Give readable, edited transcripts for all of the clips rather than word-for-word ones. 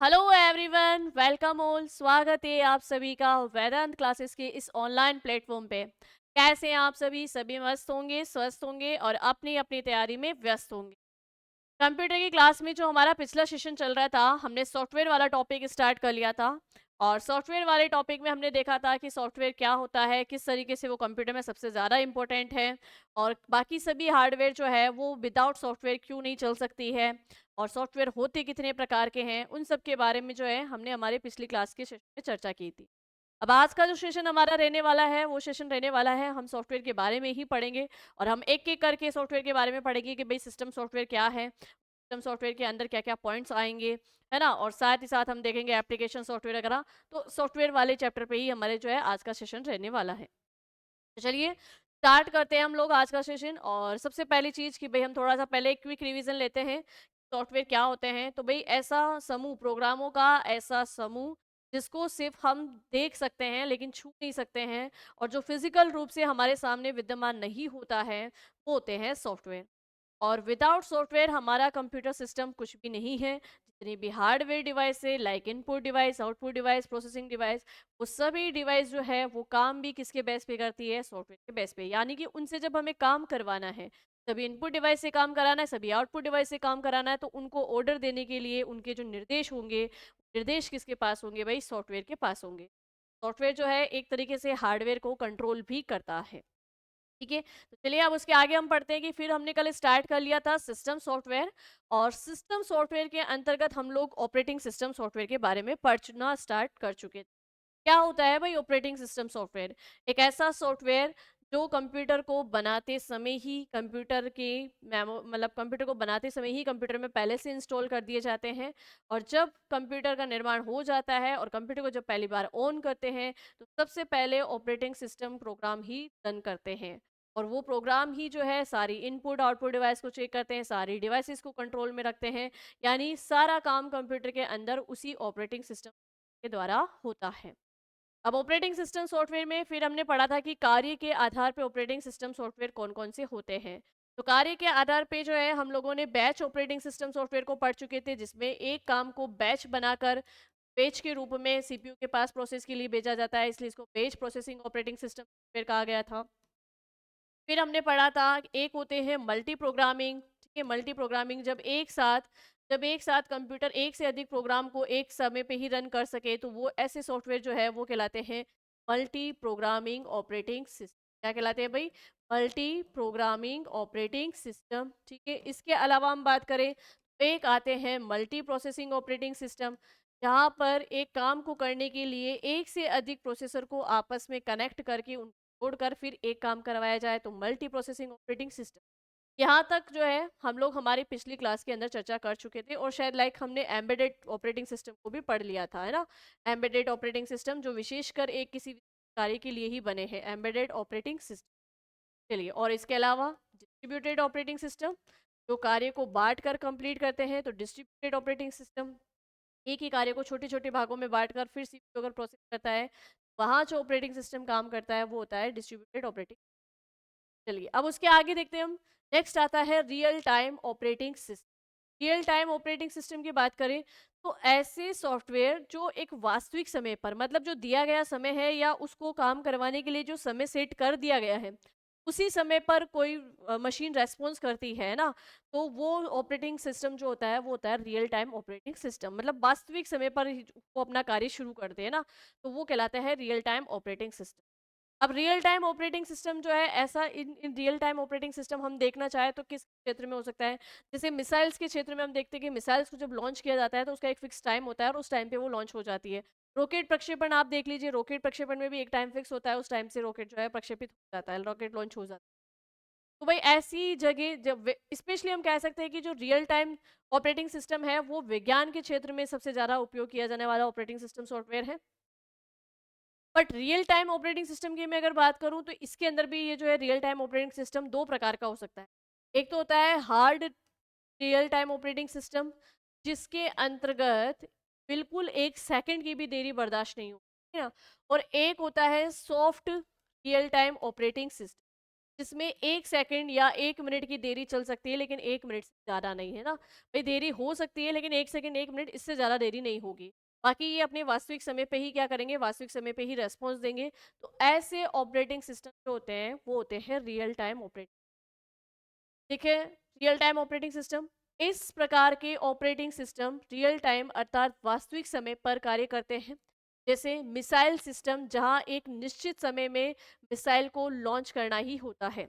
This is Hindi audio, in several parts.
Hello everyone, welcome all. स्वागत है आप सभी का वेदांत क्लासेस के इस ऑनलाइन प्लेटफॉर्म पे। कैसे हैं आप सभी? सभी मस्त होंगे, स्वस्थ होंगे और अपनी अपनी तैयारी में व्यस्त होंगे। कंप्यूटर की क्लास में जो हमारा पिछला सेशन चल रहा था, हमने सॉफ्टवेयर वाला टॉपिक स्टार्ट कर लिया था। और सॉफ्टवेयर वाले टॉपिक में हमने देखा था कि सॉफ्टवेयर क्या होता है, किस तरीके से वो कंप्यूटर में सबसे ज़्यादा इंपॉर्टेंट है, और बाकी सभी हार्डवेयर जो है वो विदाउट सॉफ्टवेयर क्यों नहीं चल सकती है, और सॉफ्टवेयर होते कितने प्रकार के हैं, उन सब के बारे में जो है हमने हमारे पिछली क्लास के सेशन में चर्चा की थी। अब आज का जो सेशन हमारा रहने वाला है, वो सेशन रहने वाला है, हम सॉफ्टवेयर के बारे में ही पढ़ेंगे। और हम एक एक करके सॉफ्टवेयर के बारे में पढ़ेंगे कि भाई सिस्टम सॉफ्टवेयर क्या है, सिस्टम सॉफ्टवेयर के अंदर क्या क्या पॉइंट्स आएंगे, है ना। और साथ ही साथ हम देखेंगे एप्लीकेशन सॉफ्टवेयर वगैरह। तो सॉफ्टवेयर वाले चैप्टर पे ही हमारे जो है आज का सेशन रहने वाला है। तो चलिए स्टार्ट करते हैं हम लोग आज का सेशन। और सबसे पहली चीज़ कि भाई हम थोड़ा सा पहले एक क्विक रिवीजन लेते हैं। सॉफ्टवेयर क्या होते हैं? तो भाई ऐसा समूह, प्रोग्रामों का ऐसा समूह जिसको सिर्फ हम देख सकते हैं लेकिन छू नहीं सकते हैं, और जो फिजिकल रूप से हमारे सामने विद्यमान नहीं होता है, वो होते हैं सॉफ्टवेयर। और विदाउट सॉफ्टवेयर हमारा कंप्यूटर सिस्टम कुछ भी नहीं है। जितनी भी हार्डवेयर डिवाइस है, like input device, output device, processing device, वो सभी डिवाइस जो है वो काम भी किसके बेस पे करती है? सॉफ्टवेयर के बेस पे। यानी कि उनसे जब हमें काम करवाना है, सभी इनपुट डिवाइस से काम कराना है, सभी आउटपुट डिवाइस से काम कराना है, तो उनको ऑर्डर देने के लिए उनके जो निर्देश होंगे, निर्देश किसके पास होंगे? भाई सॉफ्टवेयर के पास होंगे। सॉफ्टवेयर जो है एक तरीके से हार्डवेयर को कंट्रोल भी करता है। ठीक है, तो चलिए अब उसके आगे हम पढ़ते हैं कि फिर हमने कल स्टार्ट कर लिया था सिस्टम सॉफ्टवेयर। और सिस्टम सॉफ्टवेयर के अंतर्गत हम लोग ऑपरेटिंग सिस्टम सॉफ्टवेयर के बारे में पढ़ना स्टार्ट कर चुके थे। क्या होता है भाई ऑपरेटिंग सिस्टम सॉफ्टवेयर? एक ऐसा सॉफ्टवेयर जो कंप्यूटर को बनाते समय ही कंप्यूटर के मेमो मतलब कंप्यूटर को बनाते समय ही कंप्यूटर में पहले से इंस्टॉल कर दिए जाते हैं। और जब कंप्यूटर का निर्माण हो जाता है और कंप्यूटर को जब पहली बार ऑन करते हैं, तो सबसे पहले ऑपरेटिंग सिस्टम प्रोग्राम ही रन करते हैं। और वो प्रोग्राम ही जो है सारी इनपुट आउटपुट डिवाइस को चेक करते हैं, सारी डिवाइसेस को कंट्रोल में रखते हैं। यानी सारा काम कंप्यूटर के अंदर उसी ऑपरेटिंग सिस्टम के द्वारा होता है। अब ऑपरेटिंग सिस्टम सॉफ्टवेयर में फिर हमने पढ़ा था कि कार्य के आधार पे ऑपरेटिंग सिस्टम सॉफ्टवेयर कौन कौन से होते हैं। तो कार्य के आधार पे जो है हम लोगों ने बैच ऑपरेटिंग सिस्टम सॉफ्टवेयर को पढ़ चुके थे, जिसमें एक काम को बैच बनाकर पेज के रूप में सीपीयू के पास प्रोसेस के लिए भेजा जाता है, इसलिए इसको page processing operating system software कहा गया था। फिर हमने पढ़ा था एक होते हैं मल्टी प्रोग्रामिंग। ठीक है, मल्टी प्रोग्रामिंग जब एक साथ कंप्यूटर एक से अधिक प्रोग्राम को एक समय पे ही रन कर सके, तो वो ऐसे सॉफ्टवेयर जो है वो कहलाते हैं मल्टी प्रोग्रामिंग ऑपरेटिंग सिस्टम। क्या कहलाते हैं भाई? Multi programming operating system. ठीक है, इसके अलावा हम बात करें तो एक आते हैं मल्टी प्रोसेसिंग ऑपरेटिंग सिस्टम, जहाँ पर एक काम को करने के लिए एक से अधिक प्रोसेसर को आपस में कनेक्ट करके छोड़कर फिर एक काम करवाया जाए, तो मल्टी प्रोसेसिंग ऑपरेटिंग सिस्टम। यहाँ तक जो है हम लोग हमारी पिछली क्लास के अंदर चर्चा कर चुके थे, और शायद लाइक हमने एम्बेडेड ऑपरेटिंग सिस्टम को भी पढ़ लिया था, है ना। एम्बेडेड ऑपरेटिंग सिस्टम जो विशेषकर एक किसी कार्य के लिए ही बने हैं, एम्बेडेड ऑपरेटिंग सिस्टम। चलिए, और इसके अलावा डिस्ट्रीब्यूटेड ऑपरेटिंग सिस्टम, जो कार्य को बांट कर कंप्लीट करते हैं, तो डिस्ट्रीब्यूटेड ऑपरेटिंग सिस्टम एक ही कार्य को छोटे छोटे भागों में बांटकर फिर सीपीयू अगर प्रोसेस करता है, वहाँ जो ऑपरेटिंग सिस्टम काम करता है वो होता है डिस्ट्रीब्यूटेड ऑपरेटिंग। चलिए अब उसके आगे देखते हैं हम। नेक्स्ट आता है real time operating system. Real time operating system की बात करें तो ऐसे सॉफ्टवेयर जो एक वास्तविक समय पर, मतलब जो दिया गया समय है या उसको काम करवाने के लिए जो समय सेट कर दिया गया है, उसी समय पर कोई मशीन रेस्पॉन्स करती है ना, तो वो ऑपरेटिंग सिस्टम जो होता है वो होता है रियल टाइम ऑपरेटिंग सिस्टम। मतलब वास्तविक समय पर वो अपना कार्य शुरू करते हैं ना, तो वो कहलाता है रियल टाइम ऑपरेटिंग सिस्टम। अब रियल टाइम ऑपरेटिंग सिस्टम जो है ऐसा, इन इन रियल टाइम ऑपरेटिंग सिस्टम हम देखना चाहे तो किस क्षेत्र में हो सकता है? जैसे मिसाइल्स के क्षेत्र में हम देखते हैं कि मिसाइल्स को जब लॉन्च किया जाता है तो उसका एक फिक्स टाइम होता है और उस टाइम पे वो लॉन्च हो जाती है। रॉकेट प्रक्षेपण आप देख लीजिए, रॉकेट प्रक्षेपण में भी एक टाइम फिक्स होता है, उस टाइम से रॉकेट जो है प्रक्षेपित हो जाता है, रॉकेट लॉन्च हो जाता है। तो भाई ऐसी जगह जब स्पेशली हम कह सकते हैं कि जो रियल टाइम ऑपरेटिंग सिस्टम है वो विज्ञान के क्षेत्र में सबसे ज़्यादा उपयोग किया जाने वाला ऑपरेटिंग सिस्टम सॉफ्टवेयर है। But real time operating system की मैं अगर बात करूं तो इसके अंदर भी ये जो है रियल टाइम ऑपरेटिंग सिस्टम दो प्रकार का हो सकता है। एक तो होता है hard real time operating system, जिसके अंतर्गत बिल्कुल एक सेकंड की भी देरी बर्दाश्त नहीं होती है ना। और एक होता है soft real time operating system, जिसमें 1 सेकंड या 1 मिनट की देरी चल सकती है, लेकिन 1 मिनट से ज़्यादा नहीं, है ना? भई देरी हो सकती है, लेकिन 1 सेकंड 1 मिनट इससे ज़्यादा देरी नहीं होगी। बाकी ये अपने वास्तविक समय पे ही क्या करेंगे, वास्तविक समय पे ही रिस्पॉन्स देंगे। तो ऐसे ऑपरेटिंग सिस्टम जो होते हैं, वो होते हैं रियल टाइम ऑपरेटिंग। ठीक है, रियल टाइम ऑपरेटिंग सिस्टम। इस प्रकार के ऑपरेटिंग सिस्टम रियल टाइम अर्थात वास्तविक समय पर कार्य करते हैं। जैसे मिसाइल सिस्टम, जहां एक निश्चित समय में मिसाइल को लॉन्च करना ही होता है।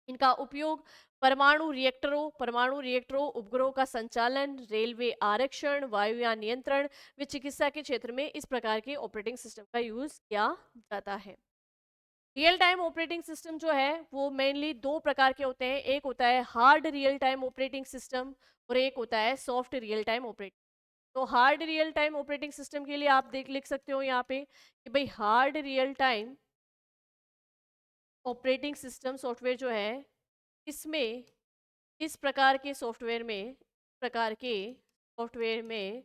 इनका उपयोग परमाणु रिएक्टरों, उपग्रहों का संचालन, रेलवे आरक्षण, वायुयान नियंत्रण व चिकित्सा के क्षेत्र में इस प्रकार के ऑपरेटिंग सिस्टम का यूज किया जाता है। रियल टाइम ऑपरेटिंग सिस्टम जो है वो मेनली दो प्रकार के होते हैं। एक होता है hard real time operating system और एक होता है सॉफ्ट रियल टाइम ऑपरेटिंग। तो hard real time operating system के लिए आप देख लिख सकते हो यहाँ पे कि भाई hard real time operating system software जो है, इसमें इस प्रकार के सॉफ्टवेयर में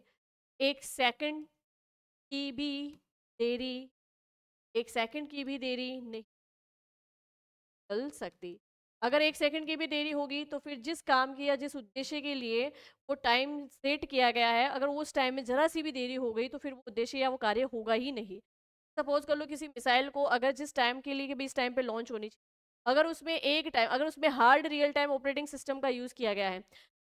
एक सेकंड की भी देरी एक सेकंड की भी देरी नहीं चल सकती। अगर 1 सेकंड की भी देरी होगी तो फिर जिस काम की या जिस उद्देश्य के लिए वो टाइम सेट किया गया है, अगर वो उस टाइम में ज़रा-सी भी देरी हो गई तो फिर वो उद्देश्य या वो कार्य होगा ही नहीं। सपोज़ कर लो किसी मिसाइल को अगर जिस टाइम के लिए कि भई इस टाइम पे लॉन्च होनी चाहिए, अगर उसमें hard real time operating system का यूज़ किया गया है,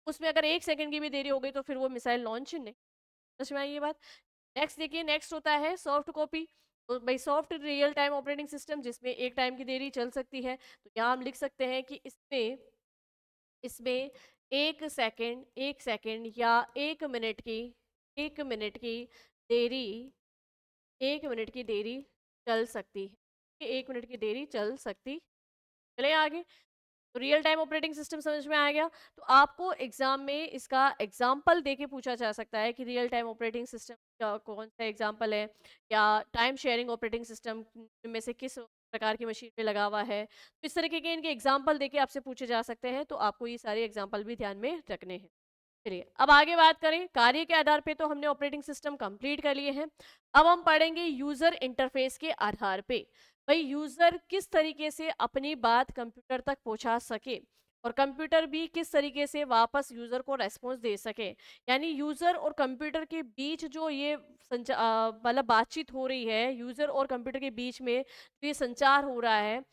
उसमें अगर 1 सेकंड की भी देरी हो गई तो फिर वो मिसाइल लॉन्च नहीं। समझ में आई ये बात? नेक्स्ट देखिए, नेक्स्ट होता है सॉफ्ट कॉपी। तो भाई soft real time operating system जिसमें एक टाइम की देरी चल सकती है। तो यहाँ हम लिख सकते हैं कि इसमें इसमें 1 सेकंड या 1 मिनट की देरी 1 मिनट की देरी चल सकती है। 1 मिनट की देरी चल सकती। चले आगे। तो रियल टाइम ऑपरेटिंग सिस्टम समझ में आ गया। तो आपको एग्जाम में इसका एग्जाम्पल देके पूछा जा सकता है कि रियल टाइम ऑपरेटिंग सिस्टम का कौन सा एग्जाम्पल है, या टाइम शेयरिंग ऑपरेटिंग सिस्टम में से किस प्रकार की मशीन पे लगा हुआ है। तो इस तरीके के इनके एग्जाम्पल देके आपसे पूछे जा सकते हैं, तो आपको ये सारे एग्जाम्पल भी ध्यान में रखने हैं। चलिए अब आगे बात करें, कार्य के आधार पे तो हमने ऑपरेटिंग सिस्टम कंप्लीट कर लिए हैं। अब हम पढ़ेंगे यूजर इंटरफेस के आधार पे। भाई यूजर किस तरीके से अपनी बात कंप्यूटर तक पहुंचा सके और कंप्यूटर भी किस तरीके से वापस यूजर को रेस्पॉन्स दे सके। यानी यूजर और कंप्यूटर के बीच जो ये मतलब बातचीत हो रही है, यूजर और कंप्यूटर के बीच में जो ये संचार हो रहा है,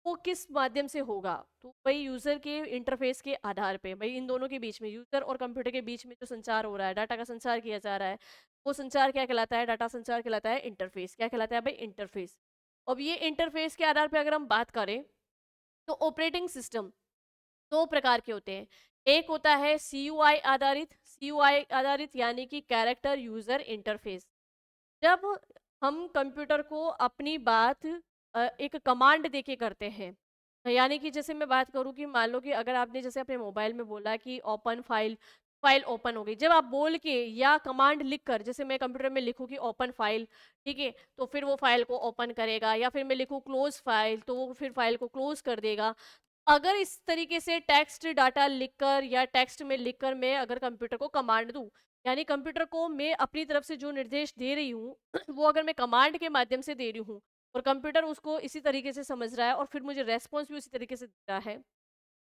वो किस माध्यम से होगा। तो भाई यूजर के इंटरफेस के आधार पे, भाई इन दोनों के बीच में, यूजर और कंप्यूटर के बीच में जो संचार हो रहा है, डाटा का संचार किया जा रहा है, वो संचार क्या कहलाता है, डाटा संचार कहलाता है इंटरफेस। क्या कहलाता है भाई, इंटरफेस। अब ये इंटरफेस के आधार पे अगर हम बात करें तो ऑपरेटिंग सिस्टम दो प्रकार के होते हैं। एक होता है सीयूआई आधारित यानी कि कैरेक्टर यूजर इंटरफेस। जब हम कंप्यूटर को अपनी बात एक कमांड देके करते हैं, यानी कि जैसे मैं बात करूं कि मान लो कि अगर आपने जैसे अपने मोबाइल में बोला कि ओपन फाइल, फाइल ओपन हो गई। जब आप बोल के या कमांड लिख कर, जैसे मैं कंप्यूटर में लिखूं कि ओपन फाइल, ठीक है, तो फिर वो फाइल को ओपन करेगा, या फिर मैं लिखूं क्लोज फाइल तो वो फिर फाइल को क्लोज कर देगा। अगर इस तरीके से टेक्स्ट डाटा लिखकर या टेक्स्ट में लिखकर मैं अगर कंप्यूटर को कमांड दूं, यानी कंप्यूटर को मैं अपनी तरफ से जो निर्देश दे रही हूँ वो अगर मैं कमांड के माध्यम से दे रही हूँ और कंप्यूटर उसको इसी तरीके से समझ रहा है और फिर मुझे रेस्पॉन्स भी उसी तरीके से दे रहा है,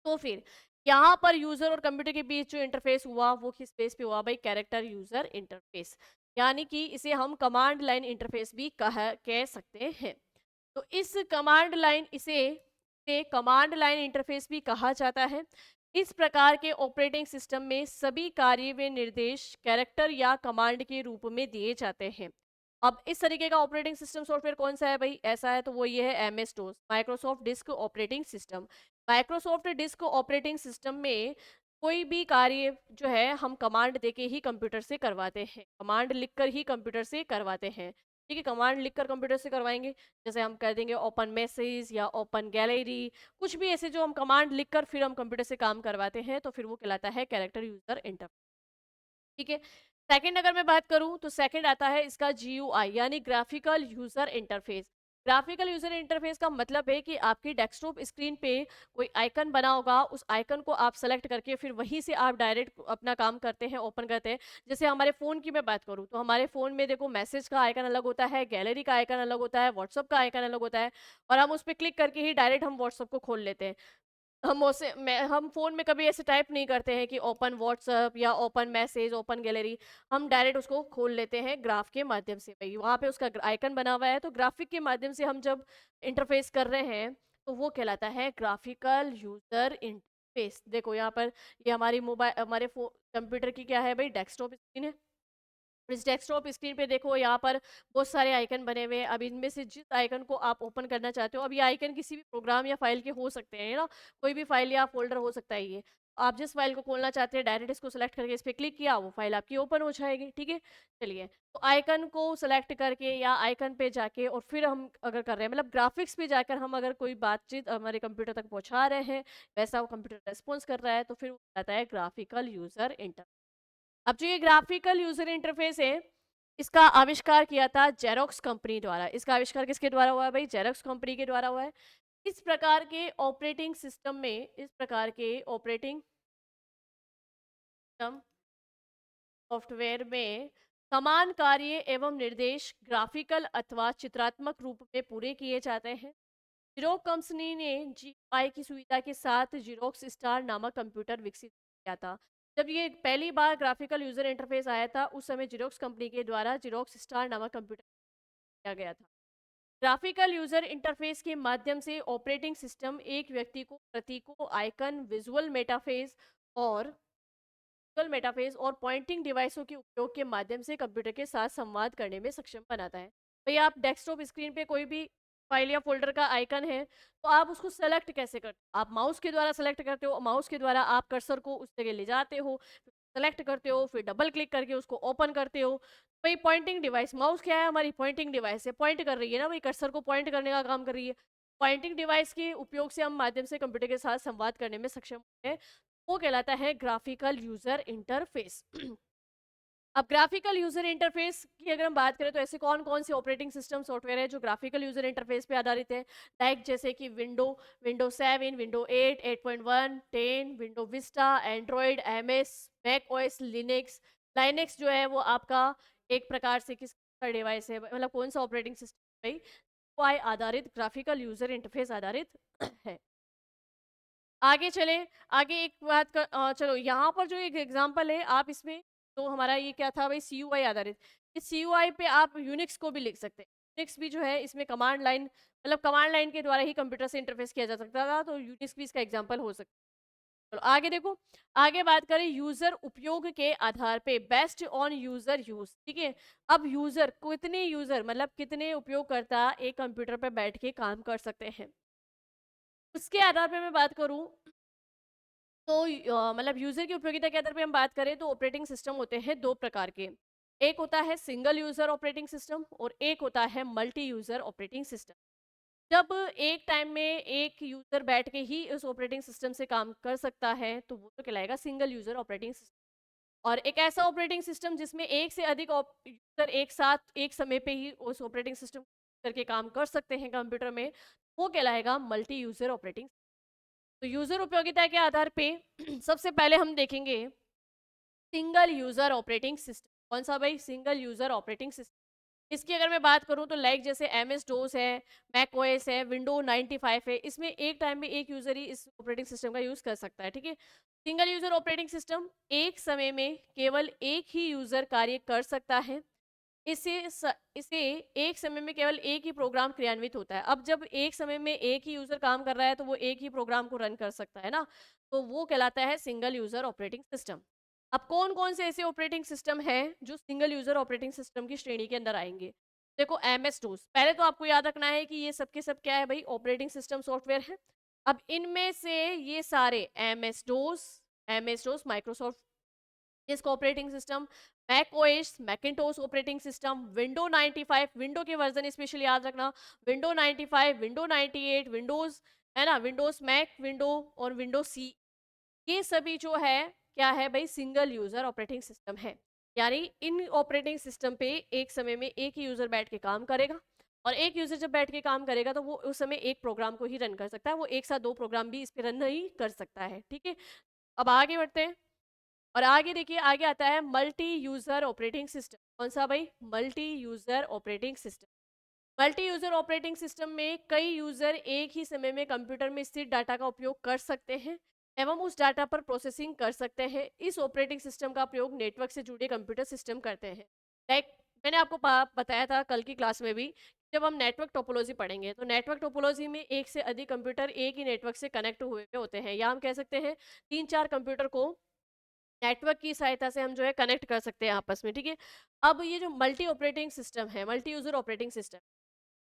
तो फिर यहाँ पर यूजर और कंप्यूटर के बीच जो इंटरफेस हुआ वो किस बेस पे हुआ भाई, कैरेक्टर यूजर इंटरफेस। यानी कि इसे हम कमांड लाइन इंटरफेस भी कह सकते हैं। तो इस कमांड लाइन इसे से कमांड लाइन इंटरफेस भी कहा जाता है। इस प्रकार के ऑपरेटिंग सिस्टम में सभी कार्य व निर्देश कैरेक्टर या कमांड के रूप में दिए जाते हैं। अब इस तरीके का ऑपरेटिंग सिस्टम सॉफ्टवेयर कौन सा है भाई, ऐसा है तो वो ये है MS DOS, Microsoft disk operating system. Microsoft disk operating system में कोई भी कार्य जो है हम कमांड देके ही कंप्यूटर से करवाते हैं, कमांड लिखकर ही कंप्यूटर से करवाते हैं। ठीक है, कमांड लिखकर कंप्यूटर से करवाएंगे। जैसे हम कर देंगे ओपन मैसेज या ओपन गैलरी, कुछ भी ऐसे जो हम कमांड लिखकर फिर हम कंप्यूटर से काम करवाते हैं, तो फिर वो कहलाता है कैरेक्टर यूजर इंटरफेस। ठीक है। सेकंड अगर मैं बात करूं तो सेकंड आता है इसका जीयूआई यानी graphical user interface. Graphical user interface का मतलब है कि आपकी डेस्कटॉप स्क्रीन पे कोई आइकन बना होगा, उस आइकन को आप सेलेक्ट करके फिर वहीं से आप डायरेक्ट अपना काम करते हैं, ओपन करते हैं। जैसे हमारे फ़ोन की मैं बात करूँ तो हमारे फ़ोन में देखो मैसेज का आइकन अलग होता है, गैलरी का आइकन अलग होता है, व्हाट्सअप का आइकन अलग होता है और हम उस पे क्लिक करके ही डायरेक्ट हम व्हाट्सअप को खोल लेते हैं। हम फ़ोन में कभी ऐसे टाइप नहीं करते हैं कि ओपन व्हाट्सएप या ओपन मैसेज, ओपन गैलरी। हम डायरेक्ट उसको खोल लेते हैं ग्राफ के माध्यम से। भई वहाँ पे उसका आइकन बना हुआ है, तो ग्राफिक के माध्यम से हम जब इंटरफ़ेस कर रहे हैं, तो वो कहलाता है ग्राफिकल यूज़र इंटरफ़ेस। देखो यहाँ पर ये हमारे कंप्यूटर की क्या है भई, डेस्कटॉप स्क्रीन है। इस डेस्कटॉप स्क्रीन पे देखो यहाँ पर बहुत सारे आइकन बने हुए हैं। अब इनमें से जिस आइकन को आप ओपन करना चाहते हो, अब ये आइकन किसी भी प्रोग्राम या फाइल के हो सकते हैं, है ना? कोई भी फाइल या फ़ोल्डर हो सकता है ये। आप जिस फाइल को खोलना चाहते हैं डायरेक्ट इसको सेलेक्ट करके इस पे क्लिक किया, वो फाइल आपकी ओपन हो जाएगी, ठीक है? चलिए, तो आइकन को सेलेक्ट करके या आइकन पे जाके और फिर हम अगर कर रहे हैं मतलब ग्राफ़िक्स पे जाकर हम अगर कोई बातचीत हमारे कंप्यूटर तक पहुँचा रहे हैं, वैसा वो कंप्यूटर रिस्पॉन्स कर रहा है, तो फिर वो कहलाता है ग्राफिकल यूज़र इंटरफ़ेस। अब जो ये ग्राफिकल यूजर इंटरफेस है, इसका आविष्कार किया था जेरोक्स कंपनी द्वारा। इसका आविष्कार किसके द्वारा हुआ है भाई? जेरोक्स कंपनी के द्वारा हुआ है। इस प्रकार के ऑपरेटिंग सिस्टम सॉफ्टवेयर में समान कार्य एवं निर्देश ग्राफिकल अथवा चित्रात्मक रूप में पूरे किए जाते हैं। ज़ीरोक्स कंपनी ने जीयूआई की सुविधा के साथ ज़ीरोक्स स्टार नामक कंप्यूटर विकसित किया था। जब ये पहली बार ग्राफिकल यूजर इंटरफेस आया था, उस समय ज़ीरोक्स कंपनी के द्वारा ज़ीरोक्स स्टार नामक कंप्यूटर किया गया था। ग्राफिकल यूजर इंटरफेस के माध्यम से ऑपरेटिंग सिस्टम एक व्यक्ति को प्रतीकों, आइकन, विजुअल मेटाफेस और पॉइंटिंग डिवाइसों के उपयोग के माध्यम से कंप्यूटर के साथ संवाद करने में सक्षम बनाता है। भई आप डेस्कटॉप स्क्रीन पे कोई भी फाइल या फ़ोल्डर का आइकन है, तो आप उसको सेलेक्ट कैसे करते हो? आप माउस के द्वारा सेलेक्ट करते हो, माउस के द्वारा आप कर्सर को उस जगह ले जाते हो, सेलेक्ट करते हो, फिर डबल क्लिक करके उसको ओपन करते हो। भई पॉइंटिंग डिवाइस, माउस क्या है? हमारी पॉइंटिंग डिवाइस है, पॉइंट कर रही है ना भई, कर्सर को पॉइंट करने का काम कर रही है। पॉइंटिंग डिवाइस के उपयोग से हम माध्यम से कंप्यूटर के साथ संवाद करने में सक्षम होते हैं। वो कहलाता है ग्राफिकल यूजर इंटरफेस। अब ग्राफिकल यूजर इंटरफेस की अगर हम बात करें तो ऐसे कौन-कौन से ऑपरेटिंग सिस्टम सॉफ्टवेयर है जो ग्राफिकल यूजर इंटरफेस पे आधारित है? लाइक जैसे कि window 7, window 8, 8.1, 10, window vista, android, MS, Mac OS, Linux. Linux जो है वो आपका एक प्रकार से किसका डिवाइस है, मतलब कौन सा ऑपरेटिंग सिस्टम है? वाई आधारित ग्राफिकल यूजर इंटरफेस आधारित है। आगे चले, आगे एक बात चलो यहाँ पर जो एक एग्जांपल है आप इसमें, तो हमारा ये क्या था भाई, सीयूआई आधारित। इस सीयूआई पे आप यूनिक्स को भी लिख सकते हैं। यूनिक्स भी जो है इसमें कमांड लाइन, मतलब कमांड लाइन के द्वारा ही कंप्यूटर से इंटरफेस किया जा सकता था, तो यूनिक्स भी इसका एग्जांपल हो सकता है। चलो आगे देखो, आगे बात करें यूजर उपयोग के आधार पे, बेस्ड ऑन यूजर यूज, ठीक है। अब यूजर, कितने यूजर मतलब कितने उपयोगकर्ता एक कंप्यूटर पे बैठ के काम कर सकते हैं, उसके आधार पे मैं बात करूं तो मतलब यूजर की उपयोगिता के आधार पे हम बात करें तो ऑपरेटिंग सिस्टम होते हैं दो प्रकार के। एक होता है सिंगल यूजर ऑपरेटिंग सिस्टम और एक होता है मल्टी यूजर ऑपरेटिंग सिस्टम। जब एक टाइम में एक यूजर बैठ के ही उस ऑपरेटिंग सिस्टम से काम कर सकता है, तो वो तो कहलाएगा सिंगल यूजर ऑपरेटिंग सिस्टम। और एक ऐसा ऑपरेटिंग सिस्टम जिसमें एक से अधिक यूजर एक साथ एक समय पे ही उस ऑपरेटिंग सिस्टम करके काम कर सकते हैं कंप्यूटर में, वो कहलाएगा मल्टी यूजर ऑपरेटिंग। तो यूजर उपयोगिता के आधार पे सबसे पहले हम देखेंगे सिंगल यूजर ऑपरेटिंग सिस्टम। कौन सा भाई? Single user operating system. इसकी अगर मैं बात करूं तो लाइक जैसे एम एस डोस है, मैक ओएस है, विंडो 95 है, इसमें एक टाइम में एक यूजर ही इस ऑपरेटिंग सिस्टम का यूज कर सकता है, ठीक है। सिंगल यूजर ऑपरेटिंग सिस्टम, एक समय में केवल एक ही यूजर कार्य कर सकता है। इसे एक समय में केवल एक ही प्रोग्राम क्रियान्वित होता है। अब जब एक समय में एक ही यूजर काम कर रहा है तो वो एक ही प्रोग्राम को रन कर सकता है ना, तो वो कहलाता है सिंगल यूजर ऑपरेटिंग सिस्टम। अब कौन कौन से ऐसे ऑपरेटिंग सिस्टम है जो सिंगल यूजर ऑपरेटिंग सिस्टम की श्रेणी के अंदर आएंगे? देखो एम एस डोस, पहले तो आपको याद रखना है कि ये सबके सब क्या है भाई, ऑपरेटिंग सिस्टम सॉफ्टवेयर है। अब इनमें से ये सारे एम एस डोस माइक्रोसॉफ्ट इसका operating system, Mac OS Macintosh operating system, window 95, window के वर्जन स्पेशली याद रखना, विंडो 95, विंडो 98, विंडोज, है ना, विंडोज मैक, विंडो और विंडो सी, ये सभी जो है क्या है भाई, सिंगल यूजर ऑपरेटिंग सिस्टम है। यानी इन ऑपरेटिंग सिस्टम पे एक समय में एक ही यूजर बैठ के काम करेगा। और एक यूजर जब बैठ के काम करेगा तो वो उस समय एक प्रोग्राम को ही रन कर सकता है, वो एक साथ 2 प्रोग्राम भी इस पे रन नहीं कर सकता है, ठीक है? अब आगे बढ़ते हैं और आगे देखिए आगे आता है मल्टी यूजर ऑपरेटिंग सिस्टम। कौन सा भाई? Multi user operating system. Multi user operating system में कई यूजर एक ही समय में कंप्यूटर में स्थित डाटा का उपयोग कर सकते हैं एवं उस डाटा पर प्रोसेसिंग कर सकते हैं। इस ऑपरेटिंग सिस्टम का प्रयोग नेटवर्क से जुड़े कंप्यूटर सिस्टम करते हैं। लाइक मैंने आपको बताया था कल की क्लास में भी, जब हम नेटवर्क टोपोलॉजी पढ़ेंगे तो नेटवर्क टोपोलॉजी में एक से अधिक कंप्यूटर एक ही नेटवर्क से कनेक्ट हुए हुए होते हैं, या हम कह सकते हैं 3-4 कंप्यूटर को नेटवर्क की सहायता से हम जो है कनेक्ट कर सकते हैं आपस में, ठीक है? अब ये जो मल्टी ऑपरेटिंग सिस्टम है, मल्टी यूजर ऑपरेटिंग सिस्टम,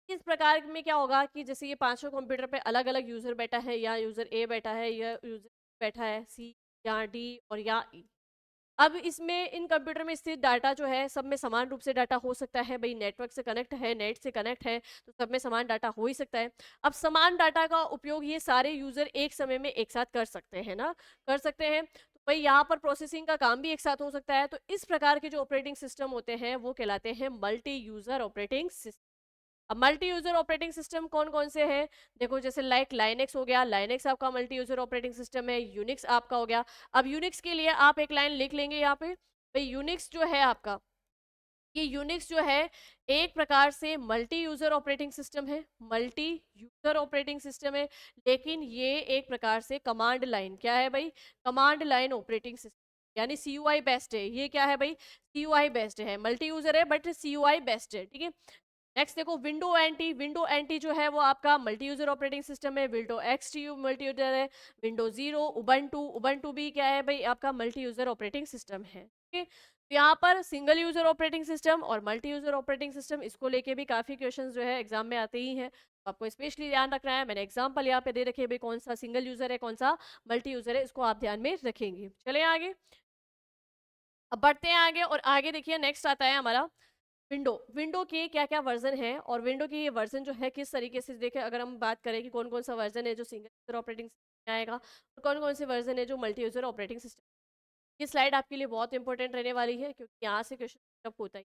इस प्रकार में क्या होगा कि जैसे ये पांचों कंप्यूटर पे अलग अलग यूजर बैठा है, या यूजर ए बैठा है, या यूजर बैठा है, सी या डी और या ई। अब इसमें इन कंप्यूटर में स्थित डाटा जो है सब में समान रूप से डाटा हो सकता है, भाई नेटवर्क से कनेक्ट है, नेट से कनेक्ट है, तो सब में समान डाटा हो ही सकता है। अब समान डाटा का उपयोग ये सारे यूजर एक समय में एक साथ कर सकते हैं ना, कर सकते हैं, तो भाई यहाँ पर प्रोसेसिंग का काम भी एक साथ हो सकता है। तो इस प्रकार के जो ऑपरेटिंग सिस्टम होते हैं वो कहलाते हैं मल्टी यूजर ऑपरेटिंग सिस्टम। अब मल्टी यूजर ऑपरेटिंग सिस्टम कौन कौन से हैं? देखो जैसे लाइक लाइनेक्स हो गया, लाइनेक्स आपका मल्टी यूजर ऑपरेटिंग सिस्टम है। यूनिक्स आपका हो गया। अब यूनिक्स के लिए आप एक लाइन लिख लेंगे यहाँ पे, भाई यूनिक्स जो है आपका, ये यूनिक्स जो है एक प्रकार से मल्टी यूजर ऑपरेटिंग सिस्टम है, मल्टी यूजर ऑपरेटिंग सिस्टम है, लेकिन ये एक प्रकार से कमांड लाइन, क्या है भाई? कमांड लाइन ऑपरेटिंग सिस्टम, यानी सीयूआई बेस्ड है। ये क्या है भाई? सीयूआई बेस्ड है, मल्टी यूजर है बट सीयूआई बेस्ड है, ठीक है? नेक्स्ट देखो विंडो एंटी, विंडो एंटी जो है वो आपका मल्टी यूजर ऑपरेटिंग सिस्टम है। विंडो एक्सटी मल्टी यूजर है। विंडो जीरो, उबंटू, उबंटू भी क्या है भाई? आपका मल्टी यूजर ऑपरेटिंग सिस्टम है, ठीक है? तो यहाँ पर सिंगल यूजर ऑपरेटिंग सिस्टम और मल्टी यूजर ऑपरेटिंग सिस्टम, इसको लेके भी काफी क्वेश्चंस जो है एग्जाम में आते ही हैं, तो आपको स्पेशली ध्यान रखना है। मैंने एग्जाम्पल यहाँ पे दे रखे भाई, कौन सा सिंगल यूजर है, कौन सा मल्टी यूजर है, इसको आप ध्यान में रखेंगे। चले आगे, अब बढ़ते हैं आगे और आगे देखिए नेक्स्ट आता है हमारा विंडो। विंडो के क्या क्या वर्जन है और विंडो की ये वर्जन जो है किस तरीके से देखें, अगर हम बात करें कि कौन कौन सा वर्जन है जो सिंगल यूजर ऑपरेटिंग सिस्टम में आएगा और कौन कौन से वर्जन है जो मल्टी यूजर ऑपरेटिंग सिस्टम। ये स्लाइड आपके लिए बहुत इंपॉर्टेंट रहने वाली है क्योंकि यहाँ से क्वेश्चन होता है।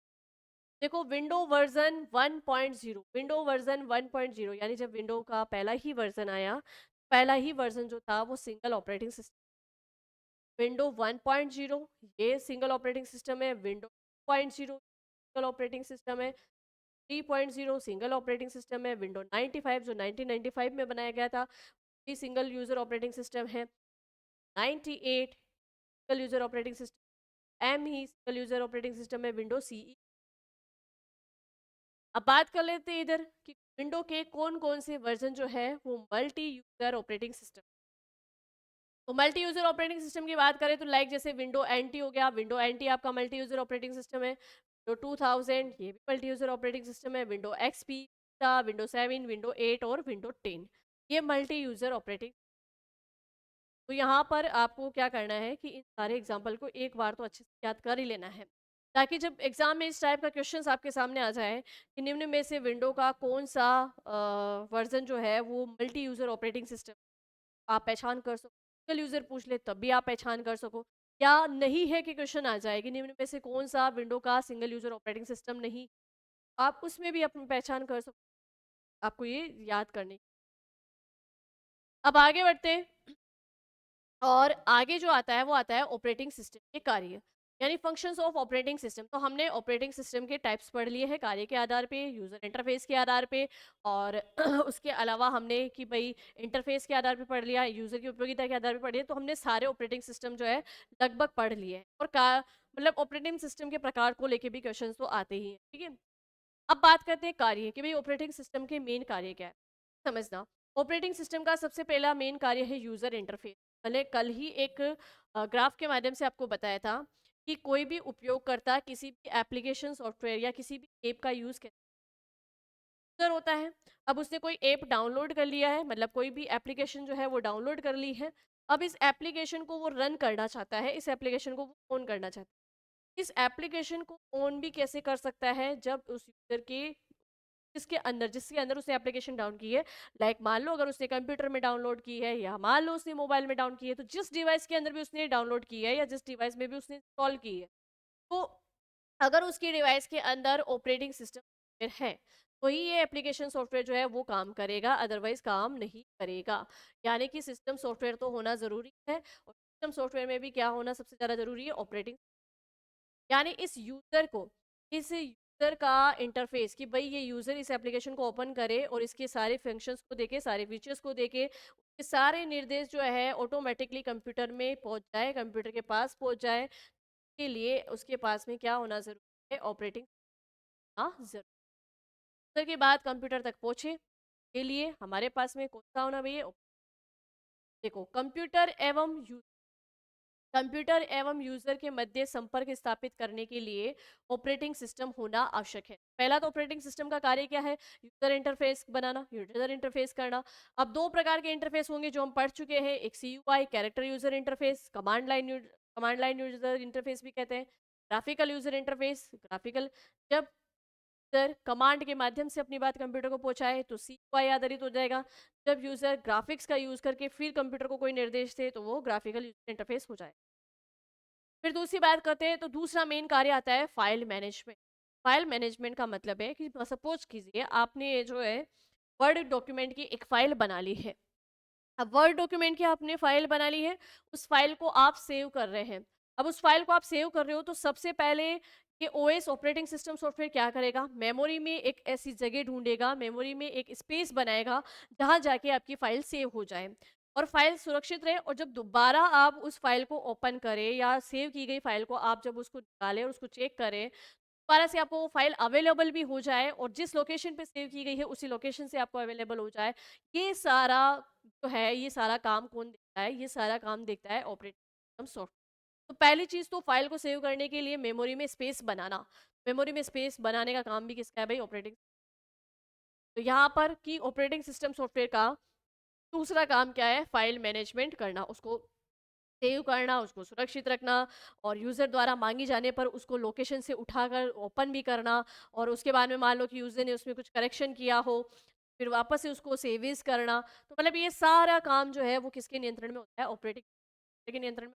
देखो विंडो वर्जन 1.0, विंडो वर्जन 1.0 यानी जब विंडो का पहला ही वर्जन आया, पहला ही वर्जन जो था वो सिंगल ऑपरेटिंग सिस्टम। विंडो 1.0 ये सिंगल ऑपरेटिंग सिस्टम है। विंडो 2.0 सिंगल ऑपरेटिंग सिस्टम है। 3.0 सिंगल ऑपरेटिंग सिस्टम है। विंडो 95 जो 1995 में बनाया गया था भी सिंगल यूजर ऑपरेटिंग सिस्टम है। 98 सिंगल यूजर ऑपरेटिंग सिस्टम, एम ही सिंगल यूजर ऑपरेटिंग सिस्टम है। Window CE. अब बात कर लेते हैं इधर कि विंडो के कौन कौन से वर्जन जो है वो मल्टी यूजर ऑपरेटिंग सिस्टम। तो मल्टी यूजर ऑपरेटिंग सिस्टम की बात करें तो लाइक जैसे विंडो एनटी हो गया, विंडो एनटी आपका मल्टी यूजर ऑपरेटिंग सिस्टम है। विंडो 2000 ये भी मल्टी यूजर ऑपरेटिंग सिस्टम है। विंडो एक्सपी, विंडो 7, विंडो 8 और विंडो 10 ये मल्टी यूजर ऑपरेटिंग। तो यहाँ पर आपको क्या करना है कि इन सारे एग्जाम्पल को एक बार तो अच्छे से याद कर ही लेना है, ताकि जब एग्जाम में इस टाइप का क्वेश्चंस आपके सामने आ जाए कि निम्न में से विंडो का कौन सा वर्जन जो है वो मल्टी यूजर ऑपरेटिंग सिस्टम, आप पहचान कर सको। सिंगल यूजर पूछ ले तब भी आप पहचान कर सको, या नहीं है कि क्वेश्चन आ जाए कि निम्न में से कौन सा विंडो का सिंगल यूजर ऑपरेटिंग सिस्टम नहीं, आप उसमें भी अपनी पहचान कर सको। आपको ये याद करने। अब आगे बढ़ते हैं और आगे जो आता है वो आता है ऑपरेटिंग सिस्टम के कार्य, यानी फंक्शंस ऑफ ऑपरेटिंग सिस्टम। तो हमने ऑपरेटिंग सिस्टम के टाइप्स पढ़ लिए हैं कार्य के आधार पे, यूजर इंटरफेस के आधार पे, और उसके अलावा हमने कि भाई इंटरफेस के आधार पे पढ़ लिया, यूजर की उपयोगिता के आधार पे पढ़ लिया। तो हमने सारे ऑपरेटिंग सिस्टम जो है लगभग पढ़ लिए हैं, और मतलब ऑपरेटिंग सिस्टम के प्रकार को लेके भी क्वेश्चन तो आते ही हैं, ठीक है? अब बात करते हैं कार्य कि भाई ऑपरेटिंग सिस्टम के मेन कार्य क्या है। समझना, ऑपरेटिंग सिस्टम का सबसे पहला मेन कार्य है यूजर इंटरफेस। मैंने कल ही एक ग्राफ के माध्यम से आपको बताया था कि कोई भी उपयोगकर्ता किसी भी एप्लीकेशन, सॉफ्टवेयर या किसी भी ऐप का यूज यूजर होता है। अब उसने कोई ऐप डाउनलोड कर लिया है, मतलब कोई भी एप्लीकेशन जो है वो डाउनलोड कर ली है। अब इस एप्लीकेशन को वो रन करना चाहता है, इस एप्लीकेशन को वो ऑन करना चाहता है। इस एप्लीकेशन को ऑन भी कैसे कर सकता है? जब उस यूजर के जिसके अंदर उसने एप्लीकेशन डाउन की है, लाइक मान लो अगर उसने कंप्यूटर में डाउनलोड की है, या मान लो उसने मोबाइल में डाउन की है, तो जिस डिवाइस के अंदर भी उसने डाउनलोड की है या जिस डिवाइस में भी उसने इंस्टॉल की है, तो अगर उसकी डिवाइस के अंदर ऑपरेटिंग सिस्टम है तो ही ये एप्लीकेशन सॉफ्टवेयर जो है वो काम करेगा, अदरवाइज काम नहीं करेगा। यानी कि सिस्टम सॉफ्टवेयर तो होना ज़रूरी है, और सिस्टम सॉफ्टवेयर में भी क्या होना सबसे ज़्यादा ज़रूरी है, ऑपरेटिंग। यानी इस यूज़र का इंटरफेस, कि भाई ये यूज़र इस एप्लीकेशन को ओपन करे और इसके सारे फंक्शंस को देखे, सारे फीचर्स को देखे, उसके सारे निर्देश जो है ऑटोमेटिकली कंप्यूटर में पहुंच जाए, कंप्यूटर के पास पहुंच जाए। के लिए उसके पास में क्या होना ज़रूरी है, ऑपरेटिंग ज़रूरी। यूज़र के बाद कंप्यूटर तक पहुंचे के लिए हमारे पास में कौन सा होना भैया, देखो कंप्यूटर एवं यूजर के मध्य संपर्क स्थापित करने के लिए ऑपरेटिंग सिस्टम होना आवश्यक है। पहला तो ऑपरेटिंग सिस्टम का कार्य क्या है, यूजर इंटरफेस बनाना, यूजर इंटरफेस करना। अब दो प्रकार के इंटरफेस होंगे जो हम पढ़ चुके हैं, एक CUI character user interface, command line user interface भी कहते हैं, ग्राफिकल यूजर इंटरफेस, ग्राफिकल। जब यूजर कमांड के माध्यम से अपनी बात कंप्यूटर को पहुंचाए तो CUI आधारित हो जाएगा। जब यूजर ग्राफिक्स का यूज करके फिर कंप्यूटर को कोई निर्देश दे तो वो ग्राफिकल यूजर इंटरफेस हो जाएगा। फिर दूसरी बात करते हैं तो दूसरा मेन कार्य आता है फाइल मैनेजमेंट। फाइल मैनेजमेंट का मतलब है कि सपोज कीजिए आपने ये जो है वर्ड डॉक्यूमेंट की एक फाइल बना ली है। अब वर्ड डॉक्यूमेंट की आपने फाइल बना ली है, उस फाइल को आप सेव कर रहे हैं। अब उस फाइल को आप सेव कर रहे हो तो सबसे पहले ये ओएस ऑपरेटिंग सिस्टम सॉफ्टवेयर क्या करेगा, मेमोरी में एक ऐसी जगह ढूंढेगा, मेमोरी में एक स्पेस बनाएगा जहां जाके आपकी फाइल सेव हो जाए और फाइल सुरक्षित रहे। और जब दोबारा आप उस फाइल को ओपन करें या सेव की गई फाइल को आप जब उसको निकालें और उसको चेक करें, दोबारा से आपको वो फाइल अवेलेबल भी हो जाए और जिस लोकेशन पे सेव की गई है उसी लोकेशन से आपको अवेलेबल हो जाए। ये सारा जो है, ये सारा काम कौन देखता है, ये सारा काम देखता है ऑपरेटिंग सिस्टम सॉफ्टवेयर। तो पहली चीज तो फाइल को सेव करने के लिए मेमोरी में स्पेस बनाना, मेमोरी में स्पेस बनाने का काम भी किसका है भाई, ऑपरेटिंग। तो यहाँ पर कि ऑपरेटिंग सिस्टम सॉफ्टवेयर का दूसरा काम क्या है, फाइल मैनेजमेंट करना, उसको सेव करना, उसको सुरक्षित रखना, और यूज़र द्वारा मांगी जाने पर उसको लोकेशन से उठाकर ओपन भी करना। और उसके बाद में मान लो कि यूज़र ने उसमें कुछ करेक्शन किया हो, फिर वापस से उसको सेविस करना। तो मतलब ये सारा काम जो है वो किसके नियंत्रण में होता है, ऑपरेटिंग के नियंत्रण में।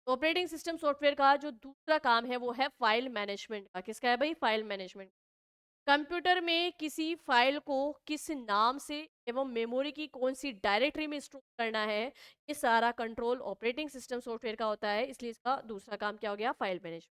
ऑपरेटिंग सिस्टम सॉफ्टवेयर का जो दूसरा काम है वो है फाइल मैनेजमेंट का। किसका है भाई, फाइल मैनेजमेंट। कंप्यूटर में किसी फाइल को किस नाम से एवं मेमोरी की कौन सी डायरेक्टरी में स्टोर करना है, ये सारा कंट्रोल ऑपरेटिंग सिस्टम सॉफ्टवेयर का होता है। इसलिए इसका दूसरा काम क्या हो गया, फाइल मैनेजमेंट।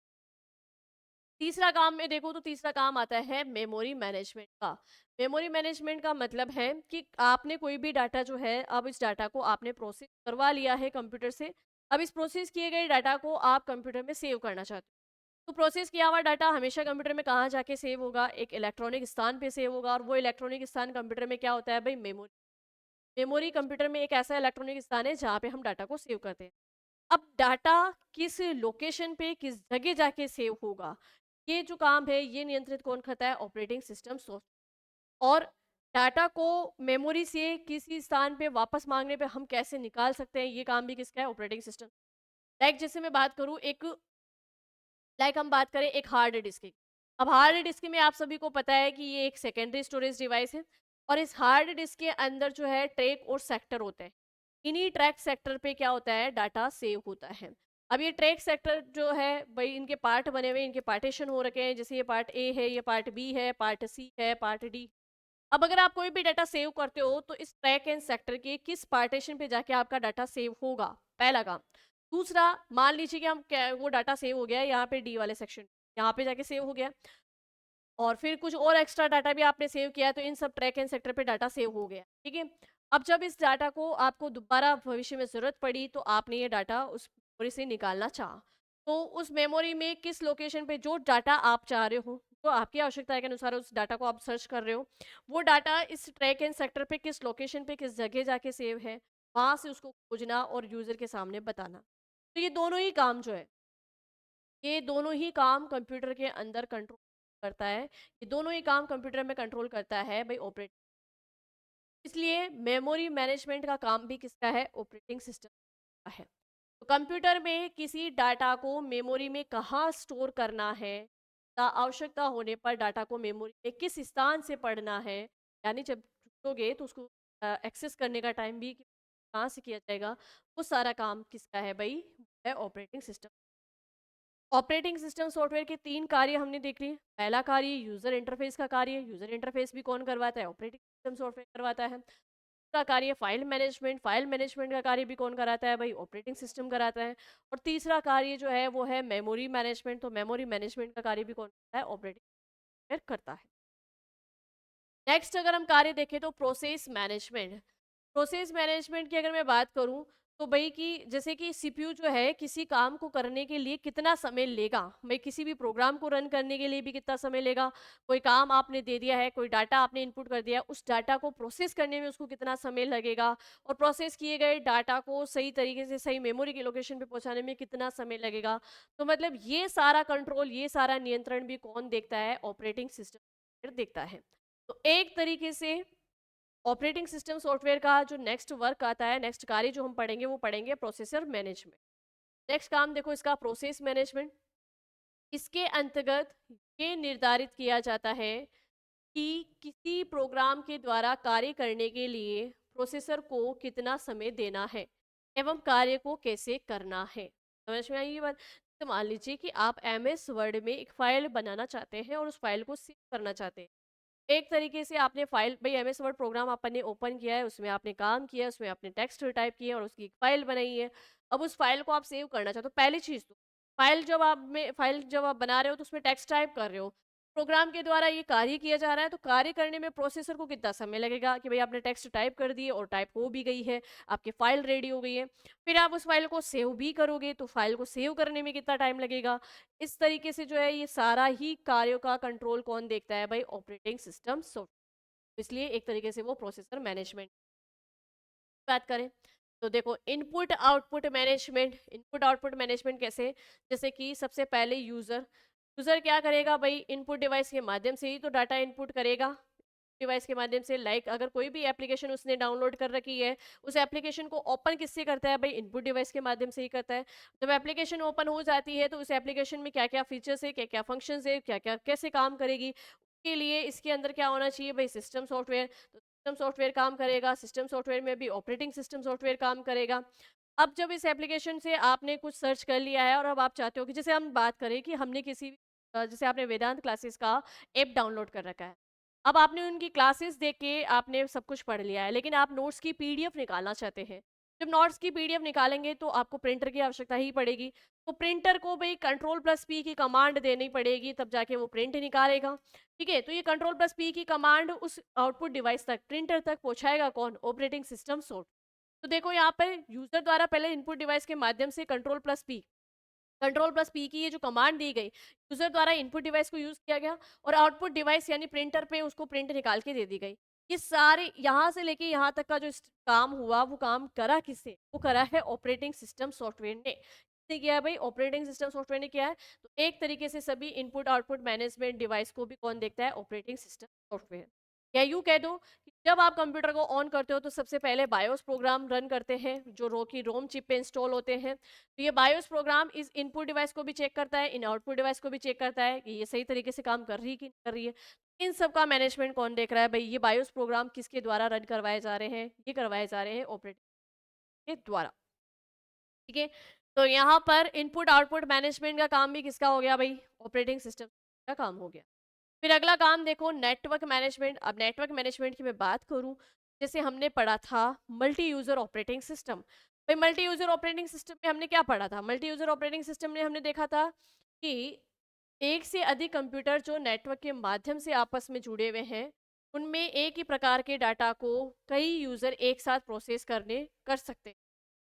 तीसरा काम में देखो तो तीसरा काम आता है मेमोरी मैनेजमेंट का। मेमोरी मैनेजमेंट का मतलब है कि आपने कोई भी डाटा जो है, अब इस डाटा को आपने प्रोसेस करवा लिया है कंप्यूटर से। अब इस प्रोसेस किए गए डाटा को आप कंप्यूटर में सेव करना चाहते हो। तो प्रोसेस किया हुआ डाटा हमेशा कंप्यूटर में कहाँ जाके सेव होगा, एक इलेक्ट्रॉनिक स्थान पे सेव होगा। और वो इलेक्ट्रॉनिक स्थान कंप्यूटर में क्या होता है भाई, मेमोरी। मेमोरी कंप्यूटर में एक ऐसा इलेक्ट्रॉनिक स्थान है जहाँ पे हम डाटा को सेव करते हैं। अब डाटा किस लोकेशन पे किस जगह जाके सेव होगा, ये जो काम है ये नियंत्रित कौन करता है, ऑपरेटिंग सिस्टम सॉफ्टवेयर। और डाटा को मेमोरी से किसी स्थान पे वापस मांगने पे हम कैसे निकाल सकते हैं, ये काम भी किसका है, ऑपरेटिंग सिस्टम। लाइक जैसे मैं बात करूँ एक, लाइक हम बात करें एक हार्ड डिस्क की। अब हार्ड डिस्क में आप सभी को पता है कि ये एक सेकेंडरी स्टोरेज डिवाइस है, और इस हार्ड डिस्क के अंदर जो है ट्रैक और सेक्टर होते हैं। इन्हीं ट्रैक सेक्टर पे क्या होता है, डाटा सेव होता है। अब ये ट्रैक सेक्टर जो है भाई, इनके पार्ट बने हुए, इनके पार्टीशन हो रखे हैं, जैसे ये पार्ट ए है, ये पार्ट बी है, पार्ट सी है, पार्ट डी। अब अगर आप कोई भी डाटा सेव करते हो तो इस ट्रैक एंड सेक्टर के किस पार्टीशन पे जाके आपका डाटा सेव होगा, पहला काम। दूसरा, मान लीजिए कि वो डाटा सेव हो गया है यहाँ पे डी वाले सेक्शन, यहाँ पे जाके सेव हो गया, और फिर कुछ और एक्स्ट्रा डाटा भी आपने सेव किया है, तो इन सब ट्रैक एंड सेक्टर पे डाटा सेव हो गया, ठीक है। अब जब इस डाटा को आपको दोबारा भविष्य में जरूरत पड़ी तो आपने ये डाटा उस मेमोरी से निकालना चाहा, तो उस मेमोरी में किस लोकेशन पे जो डाटा आप चाह रहे हो, तो आपकी आवश्यकता के अनुसार उस डाटा को आप सर्च कर रहे हो, वो डाटा इस ट्रैक एंड सेक्टर पे किस लोकेशन पे किस जगह जाके सेव है, वहां से उसको खोजना और यूजर के सामने बताना। तो ये दोनों ही काम जो है, ये दोनों ही काम कंप्यूटर के अंदर कंट्रोल करता है। ये दोनों ही काम कंप्यूटर में कंट्रोल करता है भाई, ऑपरेट। इसलिए मेमोरी मैनेजमेंट का काम भी किसका है, ऑपरेटिंग सिस्टम का है। तो कंप्यूटर में किसी डाटा को मेमोरी में कहाँ स्टोर करना है, आवश्यकता होने पर डाटा को मेमोरी में किस स्थान से पढ़ना है, यानी जब छूटोगे तो उसको एक्सेस करने का टाइम भी कहाँ से किया जाएगा, वो सारा काम किसका है भाई, है operating system. Operating system software के 3 कार्य हमने देख लिए। पहला कार्य यूजर इंटरफेस का कार्य, यूजर इंटरफेस भी कौन करवाता है? ऑपरेटिंग सिस्टम सॉफ्टवेयर करवाता है। दूसरा कार्य फाइल मैनेजमेंट का कार्य भी कौन कराता है? भाई ऑपरेटिंग सिस्टम कराता है। और तीसरा कार्य जो है वो है मेमोरी मैनेजमेंट, तो मेमोरी मैनेजमेंट का कार्य भी कौन करता है? ऑपरेटिंग सॉफ्टवेयर करता है। नेक्स्ट अगर हम कार्य देखें तो प्रोसेस मैनेजमेंट। प्रोसेस मैनेजमेंट की अगर मैं बात करूं तो भाई कि जैसे कि सीपीयू जो है किसी काम को करने के लिए कितना समय लेगा, भाई किसी भी प्रोग्राम को रन करने के लिए भी कितना समय लेगा, कोई काम आपने दे दिया है, कोई डाटा आपने इनपुट कर दिया है, उस डाटा को प्रोसेस करने में उसको कितना समय लगेगा, और प्रोसेस किए गए डाटा को सही तरीके से सही मेमोरी की लोकेशन पे पहुंचाने में कितना समय लगेगा। तो मतलब ये सारा कंट्रोल, ये सारा नियंत्रण भी कौन देखता है? ऑपरेटिंग सिस्टम देखता है। तो एक तरीके से ऑपरेटिंग सिस्टम सॉफ्टवेयर का जो नेक्स्ट वर्क आता है, नेक्स्ट कार्य जो हम पढ़ेंगे वो पढ़ेंगे प्रोसेसर मैनेजमेंट। नेक्स्ट काम देखो इसका प्रोसेस मैनेजमेंट। इसके अंतर्गत ये निर्धारित किया जाता है कि किसी प्रोग्राम के द्वारा कार्य करने के लिए प्रोसेसर को कितना समय देना है एवं कार्य को कैसे करना है। समझ में आई ये बात? तो मान लीजिए कि आप एमएस वर्ड में एक फाइल बनाना चाहते हैं और उस फाइल को सेव करना चाहते हैं। एक तरीके से आपने फाइल, भाई एमएस वर्ड प्रोग्राम आपने ओपन किया है, उसमें आपने काम किया, उसमें आपने टेक्स्ट टाइप किया और उसकी एक फाइल बनाई है। अब उस फाइल को आप सेव करना चाहते हो। पहली चीज तो फाइल जब आप बना रहे हो तो उसमें टेक्स्ट टाइप कर रहे हो, प्रोग्राम के द्वारा ये कार्य किया जा रहा है, तो कार्य करने में प्रोसेसर को कितना समय लगेगा कि भाई आपने टेक्स्ट टाइप कर दिए और टाइप हो भी गई है, आपकी फाइल रेडी हो गई है। फिर आप उस फाइल को सेव भी करोगे तो फाइल को सेव करने में कितना टाइम लगेगा। इस तरीके से जो है ये सारा ही कार्यों का कंट्रोल कौन देखता है? भाई ऑपरेटिंग सिस्टम सॉफ्टवेयर। इसलिए एक तरीके से वो प्रोसेसर मैनेजमेंट बात करें तो देखो input output management. Input output management कैसे? जैसे कि सबसे पहले यूजर यूजर क्या करेगा? भाई इनपुट डिवाइस के माध्यम से ही तो डाटा इनपुट करेगा। डिवाइस के माध्यम से, लाइक अगर कोई भी एप्लीकेशन उसने डाउनलोड कर रखी है, उस एप्लीकेशन को ओपन किससे करता है? भाई इनपुट डिवाइस के माध्यम से ही करता है। जब एप्लीकेशन ओपन हो जाती है तो उस एप्लीकेशन में क्या क्या फीचर्स है, क्या क्या फंक्शंस है, क्या क्या कैसे काम करेगी, उसके लिए इसके अंदर क्या होना चाहिए? भाई सिस्टम सॉफ्टवेयर। तो सिस्टम सॉफ्टवेयर काम करेगा, सिस्टम सॉफ्टवेयर में भी ऑपरेटिंग सिस्टम सॉफ्टवेयर काम करेगा। अब जब इस एप्लीकेशन से आपने कुछ सर्च कर लिया है और अब आप चाहते हो कि जैसे हम बात करें कि हमने जैसे आपने वेदांत क्लासेस का ऐप डाउनलोड कर रखा है। अब आपने उनकी क्लासेस देख के आपने सब कुछ पढ़ लिया है, लेकिन आप नोट्स की पीडीएफ निकालना चाहते हैं। जब नोट्स की पीडीएफ निकालेंगे तो आपको प्रिंटर की आवश्यकता ही पड़ेगी। तो प्रिंटर को भाई कंट्रोल प्लस पी की कमांड देनी पड़ेगी, तब जाके वो प्रिंट निकालेगा। ठीक है, तो ये कंट्रोल प्लस पी की कमांड उस आउटपुट डिवाइस तक, प्रिंटर तक पहुंचाएगा कौन? Operating system software. तो देखो यहाँ पर यूजर द्वारा पहले इनपुट डिवाइस के माध्यम से कंट्रोल प्लस पी की ये जो कमांड दी गई, यूजर द्वारा इनपुट डिवाइस को यूज किया गया और आउटपुट डिवाइस यानी प्रिंटर पे उसको प्रिंट निकाल के दे दी गई। ये सारे यहाँ से लेके यहाँ तक का जो काम हुआ वो काम करा किससे? वो करा है ऑपरेटिंग सिस्टम सॉफ्टवेयर ने। किसने किया है? भाई ऑपरेटिंग सिस्टम सॉफ्टवेयर ने किया है। तो एक तरीके से सभी इनपुट आउटपुट मैनेजमेंट डिवाइस को भी कौन देखता है? Operating system software. या यूं कह दो कि जब आप कंप्यूटर को ऑन करते हो तो सबसे पहले बायोस प्रोग्राम रन करते हैं जो रोम चिप पे इंस्टॉल होते हैं। तो ये बायोस प्रोग्राम इस इनपुट डिवाइस को भी चेक करता है, इन आउटपुट डिवाइस को भी चेक करता है कि ये सही तरीके से काम कर रही है कि नहीं कर रही है। इन सब का मैनेजमेंट कौन देख रहा है? भाई ये बायोस प्रोग्राम किसके द्वारा रन करवाए जा रहे हैं? ये करवाए जा रहे हैं ऑपरेटिंग के द्वारा। ठीक है, तो यहाँ पर इनपुट आउटपुट मैनेजमेंट का काम भी किसका हो गया? भाई ऑपरेटिंग सिस्टम का काम हो गया। फिर अगला काम देखो नेटवर्क मैनेजमेंट। अब नेटवर्क मैनेजमेंट की मैं बात करूं, जैसे हमने पढ़ा था मल्टी यूजर ऑपरेटिंग सिस्टम। भाई मल्टी यूजर ऑपरेटिंग सिस्टम में हमने क्या पढ़ा था? मल्टी यूजर ऑपरेटिंग सिस्टम में हमने देखा था कि एक से अधिक कंप्यूटर जो नेटवर्क के माध्यम से आपस में जुड़े हुए हैं, उनमें एक ही प्रकार के डाटा को कई यूजर एक साथ प्रोसेस करने कर सकते हैं।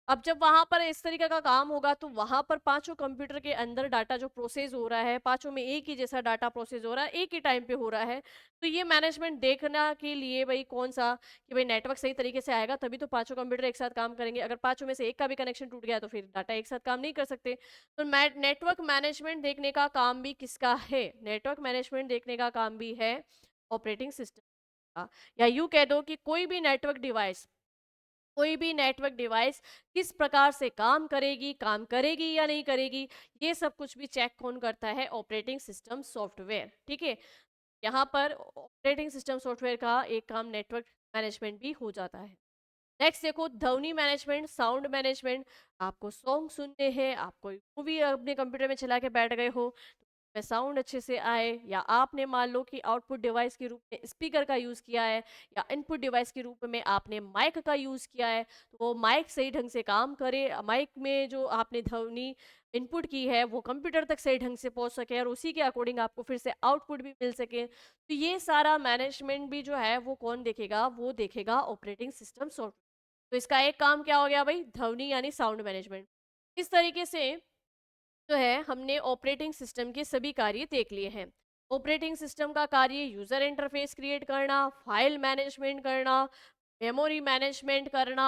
अब जब वहां पर इस तरीके का काम होगा तो वहां पर पांचों कंप्यूटर के अंदर डाटा जो प्रोसेस हो रहा है, पांचों में एक ही जैसा डाटा प्रोसेस हो रहा है, एक ही टाइम पे हो रहा है। तो ये मैनेजमेंट देखना के लिए भाई कौन सा कि भाई नेटवर्क सही तरीके से आएगा तभी तो पांचों कंप्यूटर एक साथ काम करेंगे। अगर पांचों में से एक का भी कनेक्शन टूट गया तो फिर डाटा एक साथ काम नहीं कर सकते। तो नेटवर्क मैनेजमेंट देखने का काम भी किसका है? नेटवर्क मैनेजमेंट देखने का काम भी है ऑपरेटिंग सिस्टम का। या यूं कह दो कि कोई भी नेटवर्क डिवाइस किस प्रकार से काम करेगी या नहीं करेगी, ये सब कुछ भी चेक कौन करता है? Operating system software. ठीक है, यहाँ पर ऑपरेटिंग सिस्टम सॉफ्टवेयर का एक काम नेटवर्क मैनेजमेंट भी हो जाता है। नेक्स्ट देखो ध्वनि मैनेजमेंट, साउंड मैनेजमेंट। आपको सॉन्ग सुनने हैं, आप कोई मूवी अपने कंप्यूटर में चला के बैठ गए हो, में साउंड अच्छे से आए, या आपने मान लो कि आउटपुट डिवाइस के रूप में स्पीकर का यूज़ किया है, या इनपुट डिवाइस के रूप में आपने माइक का यूज़ किया है, तो वो माइक सही ढंग से काम करे, माइक में जो आपने ध्वनि इनपुट की है वो कंप्यूटर तक सही ढंग से पहुंच सके और उसी के अकॉर्डिंग आपको फिर से आउटपुट भी मिल सके। तो ये सारा मैनेजमेंट भी जो है वो कौन देखेगा, वो देखेगा ऑपरेटिंग सिस्टम सॉफ्टवेयर। तो इसका एक काम क्या हो गया भाई, ध्वनि यानी साउंड मैनेजमेंट। इस तरीके से जो है हमने ऑपरेटिंग सिस्टम के सभी कार्य देख लिए हैं। ऑपरेटिंग सिस्टम का कार्य यूजर इंटरफेस क्रिएट करना, फाइल मैनेजमेंट करना, मेमोरी मैनेजमेंट करना,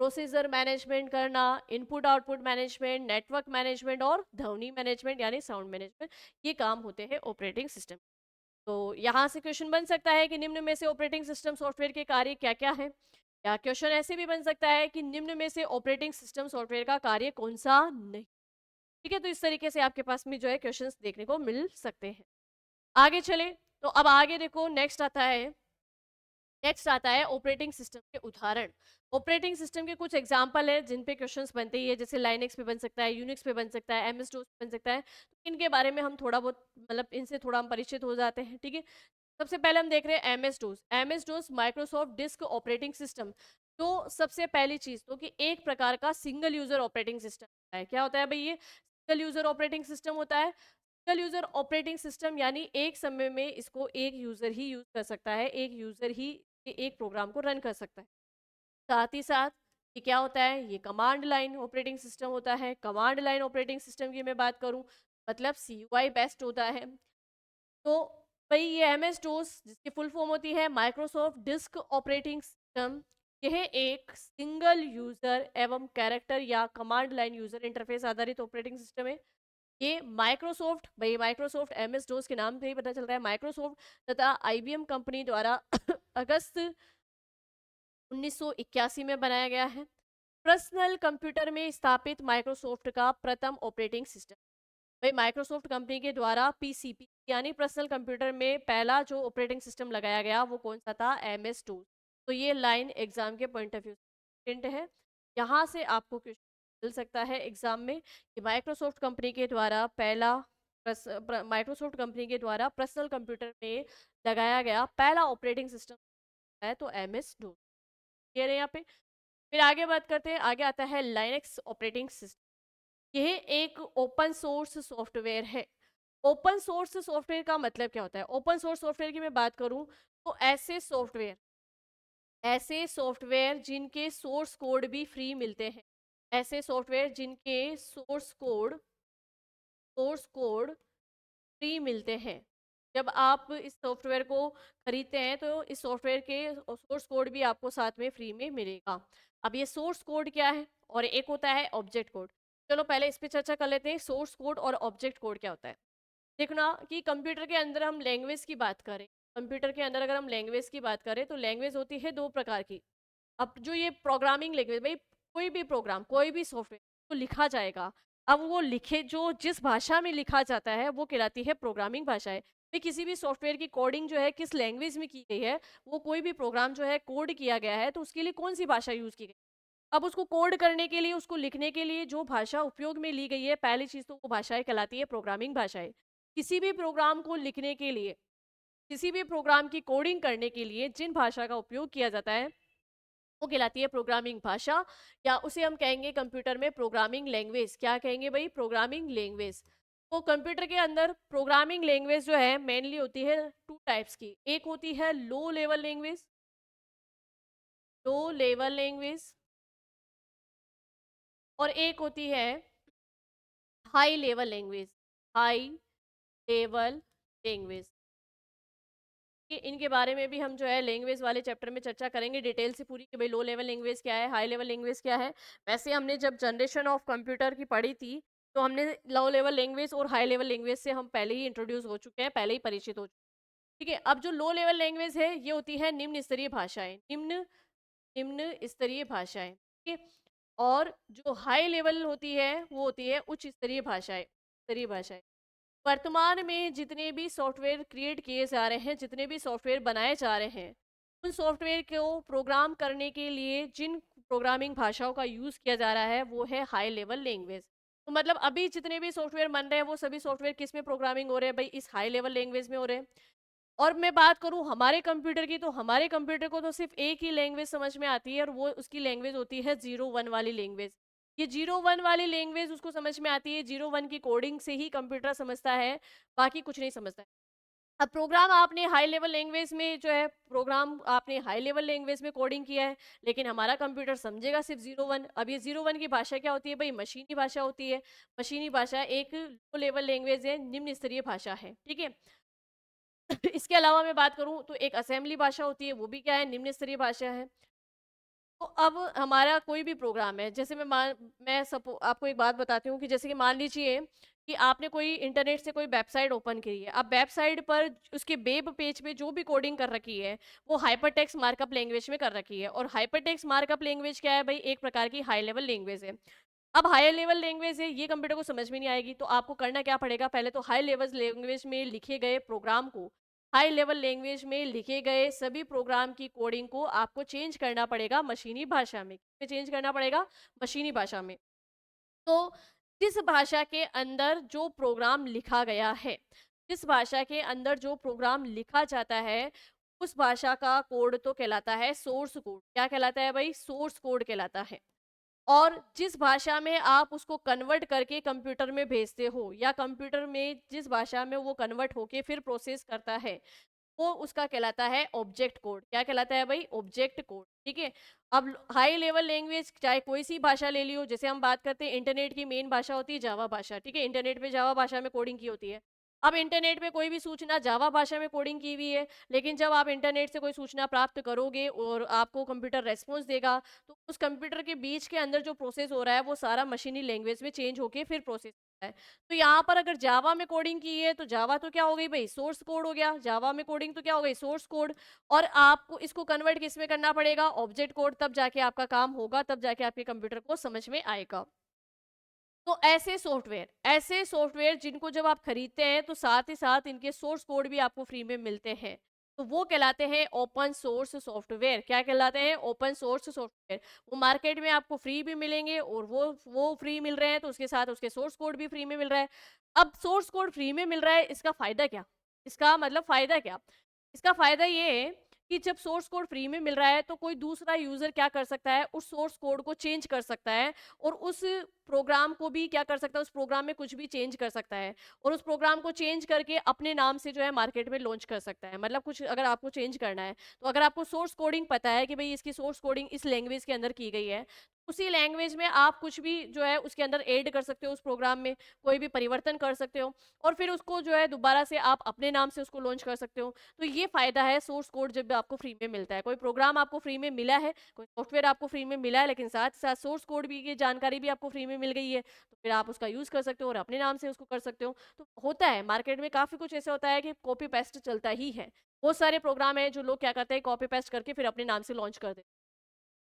प्रोसीजर मैनेजमेंट करना, input output management, network management और ध्वनि मैनेजमेंट यानी साउंड मैनेजमेंट, ये काम होते हैं ऑपरेटिंग सिस्टम। तो यहाँ से क्वेश्चन बन सकता है कि निम्न में से ऑपरेटिंग सिस्टम सॉफ्टवेयर के कार्य क्या क्या है, या क्वेश्चन ऐसे भी बन सकता है कि निम्न में से ऑपरेटिंग सिस्टम सॉफ्टवेयर का कार्य कौन सा नहीं। ठीक है, तो इस तरीके से आपके पास में जो है क्वेश्चंस देखने को मिल सकते हैं। आगे चले, तो अब आगे देखो नेक्स्ट आता है ऑपरेटिंग सिस्टम के उदाहरण। ऑपरेटिंग सिस्टम के कुछ एग्जांपल है जिन पे क्वेश्चंस बनते ही है, जैसे लाइनेक्स पे बन सकता है, यूनिक्स पे बन सकता है, एमएस डोस पे बन सकता है। तो इनके बारे में हम थोड़ा बहुत मतलब इनसे थोड़ा हम परिचित हो जाते हैं। ठीक है, सबसे पहले हम देख रहे हैं एमएस डोस। MS DOS Microsoft disk operating system. तो सबसे पहली चीज तो कि एक प्रकार का सिंगल यूजर ऑपरेटिंग सिस्टम होता है। क्या होता है भाई, ये सिंगल यूजर ऑपरेटिंग सिस्टम होता है। सिंगल यूजर ऑपरेटिंग सिस्टम यानी एक समय में इसको एक यूजर ही यूज कर सकता है, एक यूजर ही एक प्रोग्राम को रन कर सकता है। साथ ही साथ ये क्या होता है, ये कमांड लाइन ऑपरेटिंग सिस्टम होता है। कमांड लाइन ऑपरेटिंग सिस्टम की मैं बात करूं, मतलब सीयूआई बेस्ड होता है। तो भाई ये एमएस डोस जिसकी फुल फॉर्म होती है माइक्रोसॉफ्ट डिस्क ऑपरेटिंग सिस्टम, यह एक सिंगल यूजर एवं कैरेक्टर या कमांड लाइन यूजर इंटरफेस आधारित ऑपरेटिंग सिस्टम है। ये माइक्रोसॉफ्ट, भाई माइक्रोसॉफ्ट एमएस डोस के नाम से ही पता चल रहा है, माइक्रोसॉफ्ट तथा आईबीएम कंपनी द्वारा अगस्त 1981 में बनाया गया है। पर्सनल कंप्यूटर में स्थापित माइक्रोसॉफ्ट का प्रथम ऑपरेटिंग सिस्टम। भाई माइक्रोसॉफ्ट कंपनी के द्वारा पीसीपी यानी पर्सनल कंप्यूटर में पहला जो ऑपरेटिंग सिस्टम लगाया गया वो कौन सा था, एमएस डोस। तो ये लाइन एग्जाम के पॉइंट ऑफ व्यू से है। यहाँ से आपको क्वेश्चन मिल सकता है एग्जाम में कि माइक्रोसॉफ्ट कंपनी के द्वारा पर्सनल कंप्यूटर में लगाया गया पहला ऑपरेटिंग सिस्टम है तो एमएस डोस। क्लियर है यहाँ पे। फिर आगे बात करते हैं, आगे आता है लाइनेक्स ऑपरेटिंग सिस्टम। यह एक ओपन सोर्स सॉफ्टवेयर है। ओपन सोर्स सॉफ्टवेयर का मतलब क्या होता है, ओपन सोर्स सॉफ्टवेयर की मैं बात करूं तो ऐसे सॉफ्टवेयर जिनके सोर्स कोड भी फ्री मिलते हैं। ऐसे सॉफ्टवेयर जिनके सोर्स कोड फ्री मिलते हैं। जब आप इस सॉफ्टवेयर को खरीदते हैं तो इस सॉफ्टवेयर के सोर्स कोड भी आपको साथ में फ्री में मिलेगा। अब ये सोर्स कोड क्या है, और एक होता है ऑब्जेक्ट कोड। चलो पहले इस पे चर्चा कर लेते हैं, सोर्स कोड और ऑब्जेक्ट कोड क्या होता है। देखना कि कंप्यूटर के अंदर हम लैंग्वेज की बात करें, कंप्यूटर के अंदर अगर हम लैंग्वेज की बात करें तो लैंग्वेज होती है दो प्रकार की। अब जो ये प्रोग्रामिंग लैंग्वेज, भाई कोई भी प्रोग्राम कोई भी सॉफ्टवेयर तो लिखा जाएगा, अब वो लिखे जो जिस भाषा में लिखा जाता है वो कहलाती है प्रोग्रामिंग भाषाएं। भाई किसी भी सॉफ्टवेयर की कोडिंग जो है किस लैंग्वेज में की गई है, वो कोई भी प्रोग्राम जो है कोड किया गया है तो उसके लिए कौन सी भाषा यूज की गई। अब उसको कोड करने के लिए, उसको लिखने के लिए जो भाषा उपयोग में ली गई है, पहली चीज तो वो भाषाएं कहलाती है प्रोग्रामिंग भाषाएं। किसी भी प्रोग्राम को लिखने के लिए, किसी भी प्रोग्राम की कोडिंग करने के लिए जिन भाषा का उपयोग किया जाता है वो कहलाती है प्रोग्रामिंग भाषा, या उसे हम कहेंगे कंप्यूटर में प्रोग्रामिंग लैंग्वेज। क्या कहेंगे भाई, प्रोग्रामिंग लैंग्वेज। तो कंप्यूटर के अंदर प्रोग्रामिंग लैंग्वेज जो है मेनली होती है टू टाइप्स की। एक होती है लो लेवल लैंग्वेज, और एक होती है high level language. High level language कि इनके बारे में भी हम जो है लैंग्वेज वाले चैप्टर में चर्चा करेंगे डिटेल से पूरी, कि भाई लो लेवल लैंग्वेज क्या है, हाई लेवल लैंग्वेज क्या है। वैसे हमने जब जनरेशन ऑफ कंप्यूटर की पढ़ी थी तो हमने लो लेवल लैंग्वेज और हाई लेवल लैंग्वेज से हम पहले ही इंट्रोड्यूस हो चुके हैं, पहले ही परिचित हो चुके हैं। ठीक है, अब जो लो लेवल लैंग्वेज है ये होती है निम्न स्तरीय भाषाएं, निम्न स्तरीय भाषाएं। ठीक है, और जो हाई लेवल होती है वो होती है उच्च स्तरीय भाषाएं। वर्तमान में जितने भी सॉफ्टवेयर क्रिएट किए जा रहे हैं, जितने भी सॉफ्टवेयर बनाए जा रहे हैं, उन सॉफ्टवेयर को प्रोग्राम करने के लिए जिन प्रोग्रामिंग भाषाओं का यूज़ किया जा रहा है वो है हाई लेवल लैंग्वेज। तो मतलब अभी जितने भी सॉफ्टवेयर बन रहे हैं वो सभी सॉफ्टवेयर किस में प्रोग्रामिंग हो रहे हैं भाई, इस हाई लेवल लैंग्वेज में हो रहे हैं। और मैं बात करूँ हमारे कंप्यूटर की, तो हमारे कंप्यूटर को तो सिर्फ एक ही लैंग्वेज समझ में आती है और वो उसकी लैंग्वेज होती है 01 वाली लैंग्वेज। ये 01 वाली लैंग्वेज उसको समझ में आती है, 01 की कोडिंग से ही कंप्यूटर समझता है, बाकी कुछ नहीं समझता है। अब प्रोग्राम आपने हाई लेवल लैंग्वेज में जो है, प्रोग्राम आपने हाई लेवल लैंग्वेज में कोडिंग किया है, लेकिन हमारा कंप्यूटर समझेगा सिर्फ 01। अब ये 01 की भाषा क्या होती है भाई, मशीनी भाषा होती है। मशीनी भाषा एक लो लेवल लैंग्वेज है, निम्न स्तरीय भाषा है, ठीक है। इसके अलावा मैं बात करूं तो एक असेंबली भाषा होती है, वो भी क्या है, निम्न स्तरीय भाषा है। तो अब हमारा कोई भी प्रोग्राम है, जैसे मैं सपो आपको एक बात बताती हूँ कि जैसे कि मान लीजिए कि आपने कोई इंटरनेट से कोई वेबसाइट ओपन करी है। अब वेबसाइट पर उसके वेब पेज पे जो भी कोडिंग कर रखी है वो हाइपरटेक्स्ट मार्कअप लैंग्वेज में कर रखी है। और हाइपरटेक्स्ट मार्कअप लैंग्वेज क्या है भाई, एक प्रकार की हाई लेवल लैंग्वेज है। अब हाई लेवल लैंग्वेज है, ये कंप्यूटर को समझ में नहीं आएगी, तो आपको करना क्या पड़ेगा, पहले तो हाई लेवल लैंग्वेज में लिखे गए प्रोग्राम को, हाई लेवल लैंग्वेज में लिखे गए सभी प्रोग्राम की कोडिंग को आपको चेंज करना पड़ेगा मशीनी भाषा में। चेंज करना पड़ेगा मशीनी भाषा में। तो जिस भाषा के अंदर जो प्रोग्राम लिखा गया है, जिस भाषा के अंदर जो प्रोग्राम लिखा जाता है, उस भाषा का कोड तो कहलाता है सोर्स कोड। क्या कहलाता है भाई, सोर्स कोड कहलाता है। और जिस भाषा में आप उसको कन्वर्ट करके कंप्यूटर में भेजते हो, या कंप्यूटर में जिस भाषा में वो कन्वर्ट होके फिर प्रोसेस करता है, वो उसका कहलाता है ऑब्जेक्ट कोड। क्या कहलाता है भाई, ऑब्जेक्ट कोड, ठीक है। अब हाई लेवल लैंग्वेज चाहे कोई सी भाषा ले लियो, जैसे हम बात करते हैं इंटरनेट की मेन भाषा होती है जावा भाषा, ठीक है। इंटरनेट पे जावा भाषा में कोडिंग की होती है। अब इंटरनेट पे कोई भी सूचना जावा भाषा में कोडिंग की हुई है, लेकिन जब आप इंटरनेट से कोई सूचना प्राप्त करोगे और आपको कंप्यूटर रेस्पॉन्स देगा, तो उस कंप्यूटर के बीच के अंदर जो प्रोसेस हो रहा है वो सारा मशीनी लैंग्वेज में चेंज होके फिर प्रोसेस होता है। तो यहाँ पर अगर जावा में कोडिंग की है तो जावा तो क्या हो गई भाई, सोर्स कोड हो गया। जावा में कोडिंग तो क्या हो गई, सोर्स कोड। और आपको इसको कन्वर्ट किस में करना पड़ेगा, ऑब्जेक्ट कोड, तब जाके आपका काम होगा, तब जाके आपके कंप्यूटर को समझ में आएगा। तो ऐसे सॉफ्टवेयर जिनको जब आप खरीदते हैं तो साथ ही साथ इनके सोर्स कोड भी आपको फ्री में मिलते हैं, तो वो कहलाते हैं ओपन सोर्स सॉफ्टवेयर। क्या कहलाते हैं, ओपन सोर्स सॉफ्टवेयर। वो मार्केट में आपको फ्री भी मिलेंगे, और वो फ्री मिल रहे हैं तो उसके साथ उसके सोर्स कोड भी फ्री में मिल रहा है। अब सोर्स कोड फ्री में मिल रहा है, इसका फायदा क्या, इसका मतलब फायदा क्या, इसका फायदा ये है कि जब सोर्स कोड फ्री में मिल रहा है तो कोई दूसरा यूजर क्या कर सकता है, उस सोर्स कोड को चेंज कर सकता है, और उस प्रोग्राम को भी क्या कर सकता है, उस प्रोग्राम में कुछ भी चेंज कर सकता है, और उस प्रोग्राम को चेंज करके अपने नाम से जो है मार्केट में लॉन्च कर सकता है। मतलब कुछ अगर आपको चेंज करना है, तो अगर आपको सोर्स कोडिंग पता है कि भाई इसकी सोर्स कोडिंग इस लैंग्वेज के अंदर की गई है, उसी लैंग्वेज में आप कुछ भी जो है उसके अंदर ऐड कर सकते हो, उस प्रोग्राम में कोई भी परिवर्तन कर सकते हो, और फिर उसको जो है दोबारा से आप अपने नाम से उसको लॉन्च कर सकते हो। तो ये फायदा है सोर्स कोड जब भी आपको फ्री में मिलता है। कोई प्रोग्राम आपको फ्री में मिला है, कोई सॉफ्टवेयर आपको फ्री में मिला है, लेकिन साथ ही साथ सोर्स कोड भी की जानकारी भी आपको फ्री में मिल गई है, तो फिर आप उसका यूज कर सकते हो और अपने नाम से उसको कर सकते हो। तो होता है मार्केट में काफी कुछ ऐसा होता है कि कॉपी पेस्ट चलता ही है। बहुत सारे प्रोग्राम है जो लोग क्या करते हैं, कॉपी पेस्ट करके फिर अपने नाम से लॉन्च कर देते हैं,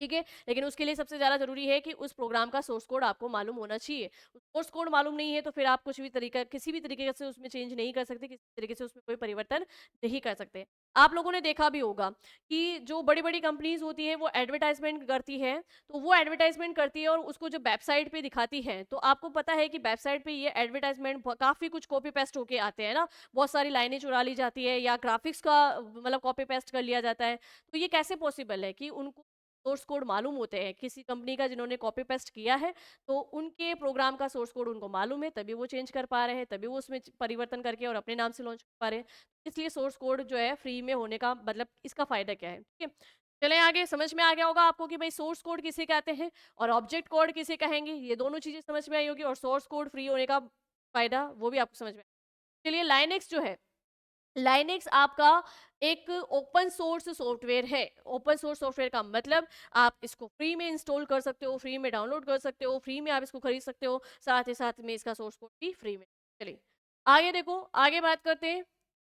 ठीक है। लेकिन उसके लिए सबसे ज़्यादा ज़रूरी है कि उस प्रोग्राम का सोर्स कोड आपको मालूम होना चाहिए। सोर्स कोड मालूम नहीं है तो फिर आप कुछ भी तरीका किसी भी तरीके से उसमें चेंज नहीं कर सकते, किसी तरीके से उसमें कोई परिवर्तन नहीं कर सकते। आप लोगों ने देखा भी होगा कि जो बड़ी-बड़ी कंपनीज़ होती हैं वो एडवर्टाइज़मेंट करती है, तो वो एडवर्टाइज़मेंट करती है और उसको जब वेबसाइट पे दिखाती है, तो आपको पता है कि वेबसाइट पे ये एडवर्टाइज़मेंट ब काफ़ी कुछ कॉपी पेस्ट होके आते हैं ना, बहुत सारी लाइनें चुरा ली जाती है या ग्राफिक्स का मतलब कॉपी पेस्ट कर लिया जाता है। तो ये कैसे पॉसिबल है कि उनको सोर्स कोड मालूम होते हैं किसी कंपनी का जिन्होंने कॉपी पेस्ट किया है, तो उनके प्रोग्राम का सोर्स कोड उनको मालूम है, तभी वो चेंज कर पा रहे हैं, तभी वो उसमें परिवर्तन करके और अपने नाम से लॉन्च कर पा रहे हैं। इसलिए सोर्स कोड जो है फ्री में होने का मतलब इसका फायदा क्या है, ठीक है। चलें आगे, समझ में आ गया होगा आपको कि भाई सोर्स कोड किसे कहते हैं और ऑब्जेक्ट कोड किसे कहेंगे, ये दोनों चीजें समझ में आई होगी, और सोर्स कोड फ्री होने का फायदा वो भी आपको समझ में आया। चलिए लाइनेक्स जो है, लाइनेक्स आपका एक ओपन सोर्स सॉफ्टवेयर है। ओपन सोर्स सॉफ्टवेयर का मतलब आप इसको फ्री में इंस्टॉल कर सकते हो, फ्री में डाउनलोड कर सकते हो, फ्री में आप इसको खरीद सकते हो, साथ ही साथ में इसका सोर्स कोड भी फ्री में। चलिए आगे देखो, आगे बात करते हैं।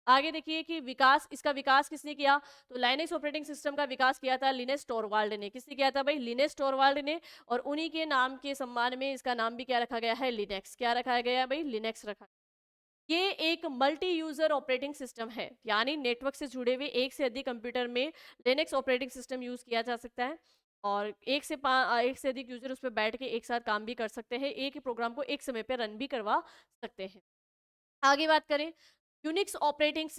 आगे देखिए कि इसका विकास किसने किया, तो लाइनेक्स ऑपरेटिंग सिस्टम का विकास किया था लिनेस टोरवाल्ड ने। किसने किया था भाई, लिनेस टोरवाल्ड ने। और उन्हीं के नाम के सम्मान में इसका नाम भी क्या रखा गया है, लिनेक्स। क्या रखा गया है भाई, लिनेक्स रखा। ये एक मल्टी यूजर ऑपरेटिंग सिस्टम है, यानी नेटवर्क से जुड़े हुए एक से अधिक कंप्यूटर में लिनक्स ऑपरेटिंग सिस्टम यूज किया जा सकता है, और एक से अधिक यूजर उस पर बैठ के एक साथ काम भी कर सकते हैं, एक ही प्रोग्राम को एक समय पे रन भी करवा सकते हैं। आगे बात करें यूनिक्स ऑपरेटिंग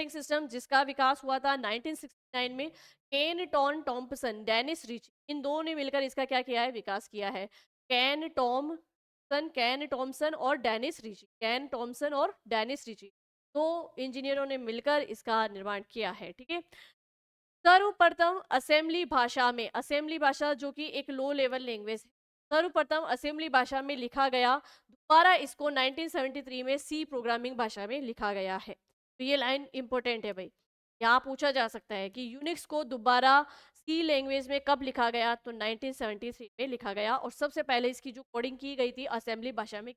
सिस्टम जिसका विकास हुआ था 1969 में, केन टॉन टॉम्पसन, डेनिस रिच, इन दोनों ने मिलकर इसका क्या किया है, विकास किया है। कैन टॉमसन और डेनिस रिची, कैन टॉमसन और डेनिस रिची, दो इंजीनियरों ने मिलकर इसका निर्माण किया है। ठीक है, सर्वप्रथम असेंबली भाषा जो कि एक लो लेवल लैंग्वेज है, सर्वप्रथम असेंबली भाषा में लिखा गया, दोबारा इसको 1973 में सी प्रोग्रामिंग भाषा में लिखा गया है। तो ये लाइन इंपॉर्टेंट है भाई, यहाँ पूछा जा सकता है कि यूनिक्स को दोबारा सी लैंग्वेज में कब लिखा गया, तो 1973 में लिखा गया, और सबसे पहले इसकी जो कोडिंग की गई थी असेंबली भाषा में,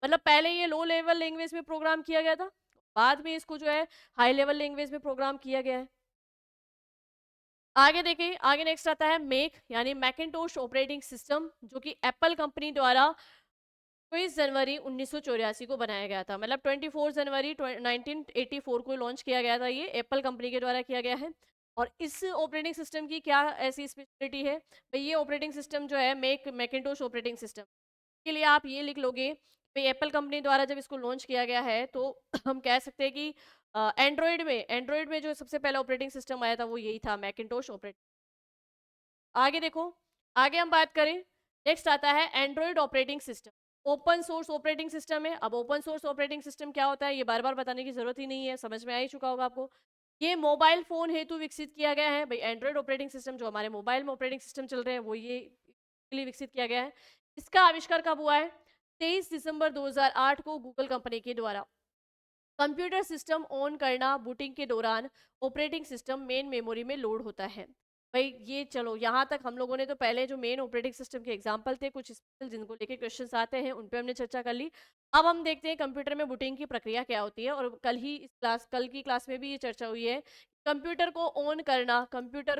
मतलब पहले ये लो लेवल लैंग्वेज में प्रोग्राम किया गया था, बाद में इसको जो है हाई लेवल लैंग्वेज में प्रोग्राम किया गया है। आगे देखिए, आगे नेक्स्ट आता है मेक यानी मैकिन्टोश ऑपरेटिंग सिस्टम, जो कि एप्पल कंपनी द्वारा 24 जनवरी 1984 को बनाया गया था, मतलब 24 जनवरी 1984 को लॉन्च किया गया था, ये एप्पल कंपनी के द्वारा किया गया है। और इस ऑपरेटिंग सिस्टम की क्या ऐसी स्पेशलिटी है भाई, ये ऑपरेटिंग सिस्टम जो है मैकिन्टोश ऑपरेटिंग सिस्टम के लिए आप ये लिख लोगे भाई, एप्पल कंपनी द्वारा जब इसको लॉन्च किया गया है तो हम कह सकते हैं कि एंड्रॉयड में जो सबसे पहला ऑपरेटिंग सिस्टम आया था वो यही था, मैकिन्टोश ऑपरेटिंग। आगे देखो, आगे हम बात करें, नेक्स्ट आता है Android operating system, open source operating system है। अब ओपन सोर्स ऑपरेटिंग सिस्टम क्या होता है, ये बार बार बताने की जरूरत ही नहीं है, समझ में आ ही चुका होगा आपको। ये मोबाइल फोन हेतु विकसित किया गया है भाई, एंड्रॉयड ऑपरेटिंग सिस्टम जो हमारे मोबाइल में ऑपरेटिंग सिस्टम चल रहे हैं वो ये के लिए विकसित किया गया है। इसका आविष्कार कब हुआ है, 23 दिसंबर 2008 को गूगल कंपनी के द्वारा। कंप्यूटर सिस्टम ऑन करना, बूटिंग के दौरान ऑपरेटिंग सिस्टम मेन मेमोरी में लोड होता है भाई। ये चलो यहाँ तक हम लोगों ने तो पहले जो मेन ऑपरेटिंग सिस्टम के एग्जांपल थे कुछ स्पेशल जिनको लेके क्वेश्चंस आते हैं उन पे हमने चर्चा कर ली। अब हम देखते हैं कंप्यूटर में बूटिंग की प्रक्रिया क्या होती है, और कल की क्लास में भी ये चर्चा हुई है। कंप्यूटर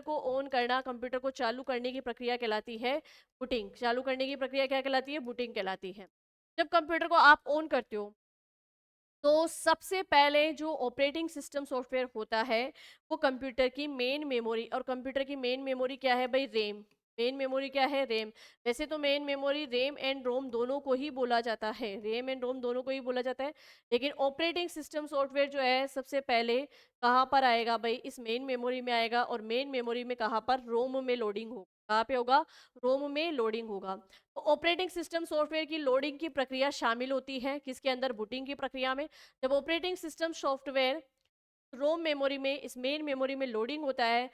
को चालू करने की प्रक्रिया कहलाती है बूटिंग। चालू करने की प्रक्रिया क्या कहलाती है, बूटिंग कहलाती है। जब कंप्यूटर को आप ऑन करते हो तो सबसे पहले जो ऑपरेटिंग सिस्टम सॉफ्टवेयर होता है वो कंप्यूटर की मेन मेमोरी, और कंप्यूटर की मेन मेमोरी क्या है भाई, रैम। मेन मेमोरी क्या है, रैम। वैसे तो मेन मेमोरी रैम एंड रोम दोनों को ही बोला जाता है, रैम एंड रोम दोनों को ही बोला जाता है, लेकिन ऑपरेटिंग सिस्टम सॉफ्टवेयर जो है सबसे पहले कहाँ पर आएगा भाई, इस मेन मेमोरी में आएगा, और मेन मेमोरी में कहाँ पर, रोम में लोडिंग होगा। कहाँ पे होगा, रोम में लोडिंग होगा। तो ऑपरेटिंग सिस्टम सॉफ्टवेयर की लोडिंग की प्रक्रिया शामिल होती है किसके अंदर, बूटिंग की प्रक्रिया में। जब ऑपरेटिंग सिस्टम सॉफ्टवेयर रोम मेमोरी में, इस मेन मेमोरी में लोडिंग होता है,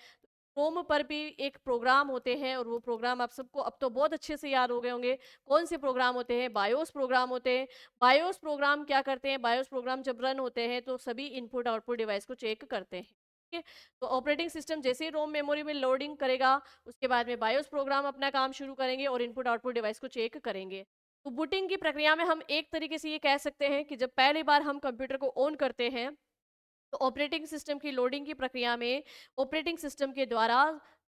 रोम पर भी एक प्रोग्राम होते हैं, और वो प्रोग्राम आप सबको अब तो बहुत अच्छे से याद हो गए होंगे। कौन से प्रोग्राम होते हैं, बायोस प्रोग्राम होते हैं। बायोस प्रोग्राम क्या करते हैं, बायोस प्रोग्राम जब रन होते हैं तो सभी इनपुट आउटपुट डिवाइस को चेक करते हैं। ठीक है, तो ऑपरेटिंग सिस्टम जैसे ही रोम मेमोरी में लोडिंग करेगा उसके बाद में बायोस प्रोग्राम अपना काम शुरू करेंगे और इनपुट आउटपुट डिवाइस को चेक करेंगे। तो बूटिंग की प्रक्रिया में हम एक तरीके से ये कह सकते हैं कि जब पहली बार हम कंप्यूटर को ऑन करते हैं तो ऑपरेटिंग सिस्टम की लोडिंग की प्रक्रिया में ऑपरेटिंग सिस्टम के द्वारा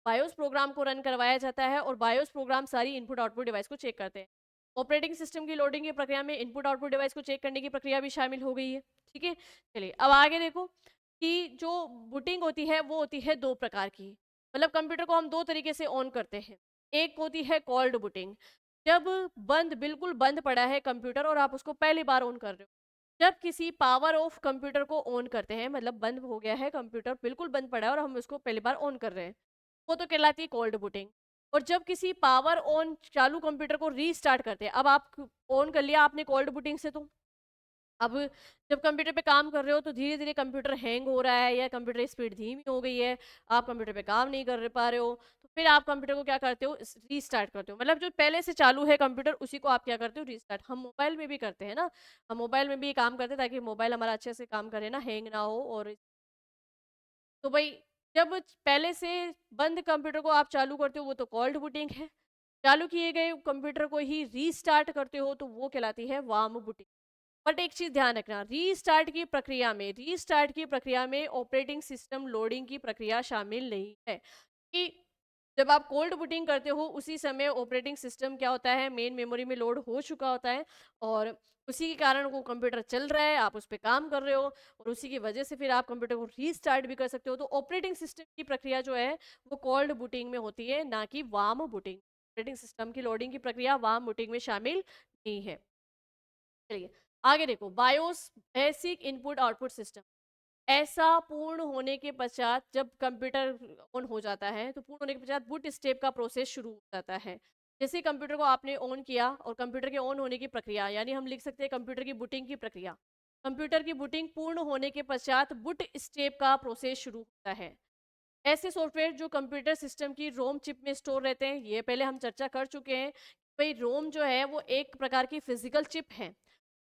बायोस प्रोग्राम को रन करवाया जाता है, और बायोस प्रोग्राम सारी इनपुट आउटपुट डिवाइस को चेक करते हैं। ऑपरेटिंग सिस्टम की लोडिंग की प्रक्रिया में इनपुट आउटपुट डिवाइस को चेक करने की प्रक्रिया भी शामिल हो गई है। ठीक है, चलिए अब आगे देखो कि जो बूटिंग होती है वो होती है दो प्रकार की, मतलब कंप्यूटर को हम दो तरीके से ऑन करते हैं। एक होती है कॉल्ड बूटिंग, जब बिल्कुल बंद पड़ा है कंप्यूटर और आप उसको पहली बार ऑन कर रहे हो। जब किसी पावर ऑफ कंप्यूटर को ऑन करते हैं, मतलब बंद हो गया है कंप्यूटर, बिल्कुल बंद पड़ा है और हम उसको पहली बार ऑन कर रहे हैं, वो तो कहलाती है कोल्ड बूटिंग। और जब किसी पावर ऑन चालू कंप्यूटर को रीस्टार्ट करते हैं, अब आप ऑन कर लिया आपने कोल्ड बूटिंग से, तो अब जब कंप्यूटर पे काम कर रहे हो तो धीरे धीरे कंप्यूटर हैंग हो रहा है या कंप्यूटर स्पीड धीमी हो गई है, आप कंप्यूटर पे काम नहीं कर पा रहे हो, तो फिर आप कंप्यूटर को क्या करते हो, रीस्टार्ट करते हो। मतलब जो पहले से चालू है कंप्यूटर उसी को आप क्या करते हो, रीस्टार्ट। हम मोबाइल में भी करते हैं ना, हम मोबाइल में भी ये काम करते हैं ताकि मोबाइल हमारा अच्छे से काम करे ना, हैंग ना हो। और तो भाई जब पहले से बंद कंप्यूटर को आप चालू करते हो वो तो कोल्ड बूटिंग है, चालू किए गए कंप्यूटर को ही रीस्टार्ट करते हो तो वो कहलाती है वार्म बूटिंग। बट एक चीज ध्यान रखना, रीस्टार्ट की प्रक्रिया में ऑपरेटिंग सिस्टम लोडिंग की प्रक्रिया शामिल नहीं है, कि जब आप कोल्ड बूटिंग करते हो उसी समय ऑपरेटिंग सिस्टम क्या होता है, मेन मेमोरी में लोड हो चुका होता है और उसी के कारण वो कंप्यूटर चल रहा है, आप उस पे काम कर रहे हो और उसी की वजह से फिर आप कंप्यूटर को रीस्टार्ट भी कर सकते हो। तो ऑपरेटिंग सिस्टम की प्रक्रिया जो है वो कोल्ड बूटिंग में होती है, ना कि वार्म बूटिंग। ऑपरेटिंग सिस्टम की लोडिंग की प्रक्रिया वार्म बूटिंग में शामिल नहीं है। चलिए आगे देखो, BIOS basic input output system. ऐसा पूर्ण होने के पश्चात जब कंप्यूटर ऑन हो जाता है तो पूर्ण होने के पश्चात बूट स्टेप का प्रोसेस शुरू हो जाता है। जैसे कंप्यूटर को आपने ऑन किया और कंप्यूटर के ऑन होने की प्रक्रिया, यानी हम लिख सकते हैं कंप्यूटर की बूटिंग की प्रक्रिया। कंप्यूटर की बूटिंग पूर्ण होने के पश्चात बूट स्टेप का प्रोसेस शुरू होता है। ऐसे सॉफ्टवेयर जो कंप्यूटर सिस्टम की रोम चिप में स्टोर रहते हैं, ये पहले हम चर्चा कर चुके हैं। भाई रोम जो है वो एक प्रकार की फिजिकल चिप है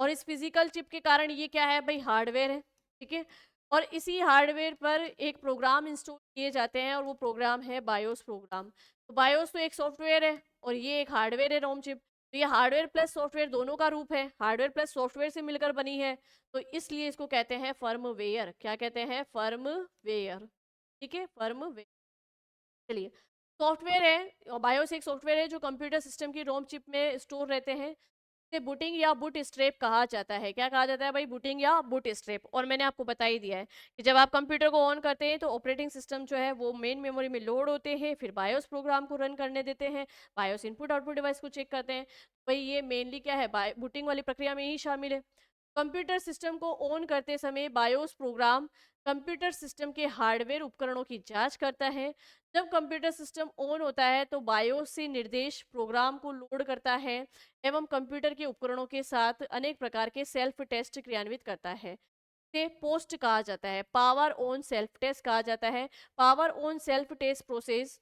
और इस फिजिकल चिप के कारण ये क्या है भाई, हार्डवेयर है। ठीक है, और इसी हार्डवेयर पर एक प्रोग्राम इंस्टॉल किए जाते हैं और वो प्रोग्राम है बायोस प्रोग्राम। तो बायोस तो एक सॉफ्टवेयर है और ये एक हार्डवेयर है, रोम चिप। तो ये हार्डवेयर प्लस सॉफ्टवेयर दोनों का रूप है, हार्डवेयर प्लस सॉफ्टवेयर से मिलकर बनी है। तो इसलिए इसको कहते हैं फर्मवेयर। क्या कहते हैं? फर्मवेयर। ठीक है, फर्मवेयर। चलिए, सॉफ्टवेयर है और बायोस एक सॉफ्टवेयर है जो कंप्यूटर सिस्टम की रोम चिप में स्टोर रहते हैं। इसे बूटिंग या बूट स्ट्रैप कहा जाता है। क्या कहा जाता है भाई? बूटिंग या बूट स्ट्रैप। और मैंने आपको बता ही दिया है कि जब आप कंप्यूटर को ऑन करते हैं तो ऑपरेटिंग सिस्टम जो है वो मेन मेमोरी में लोड होते हैं, फिर बायोस प्रोग्राम को रन करने देते हैं, बायोस इनपुट आउटपुट डिवाइस को चेक करते हैं। भाई ये मेनली क्या है, बूटिंग वाली प्रक्रिया में ही शामिल है। कंप्यूटर सिस्टम को ऑन करते समय बायोस प्रोग्राम कंप्यूटर सिस्टम के हार्डवेयर उपकरणों की जांच करता है। जब कंप्यूटर सिस्टम ऑन होता है तो बायोस से निर्देश प्रोग्राम को लोड करता है एवं कंप्यूटर के उपकरणों के साथ अनेक प्रकार के सेल्फ टेस्ट क्रियान्वित करता है। इसे पोस्ट कहा जाता है, पावर ऑन सेल्फ टेस्ट कहा जाता है। Power on self test process,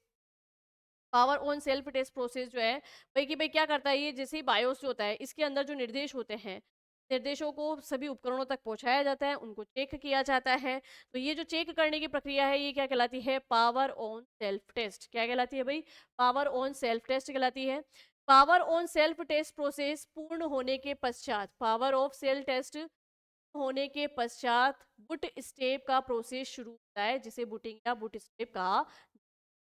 power on self test process जो है भाई कि भाई क्या करता है, ये जैसे ही बायोस जो होता है इसके अंदर जो निर्देश होते हैं, निर्देशों को सभी उपकरणों तक पहुंचाया जाता है, उनको चेक किया जाता है। तो ये जो चेक करने की प्रक्रिया है ये क्या कहलाती है? Power on self test. क्या कहलाती है भाई? पावर ऑन सेल्फ टेस्ट कहलाती है। Power on self test process पूर्ण होने के पश्चात, पावर ऑफ सेल टेस्ट होने के पश्चात बूट स्टेप का प्रोसेस शुरू होता है, जिसे बूटिंग या बूट स्टेप कहा।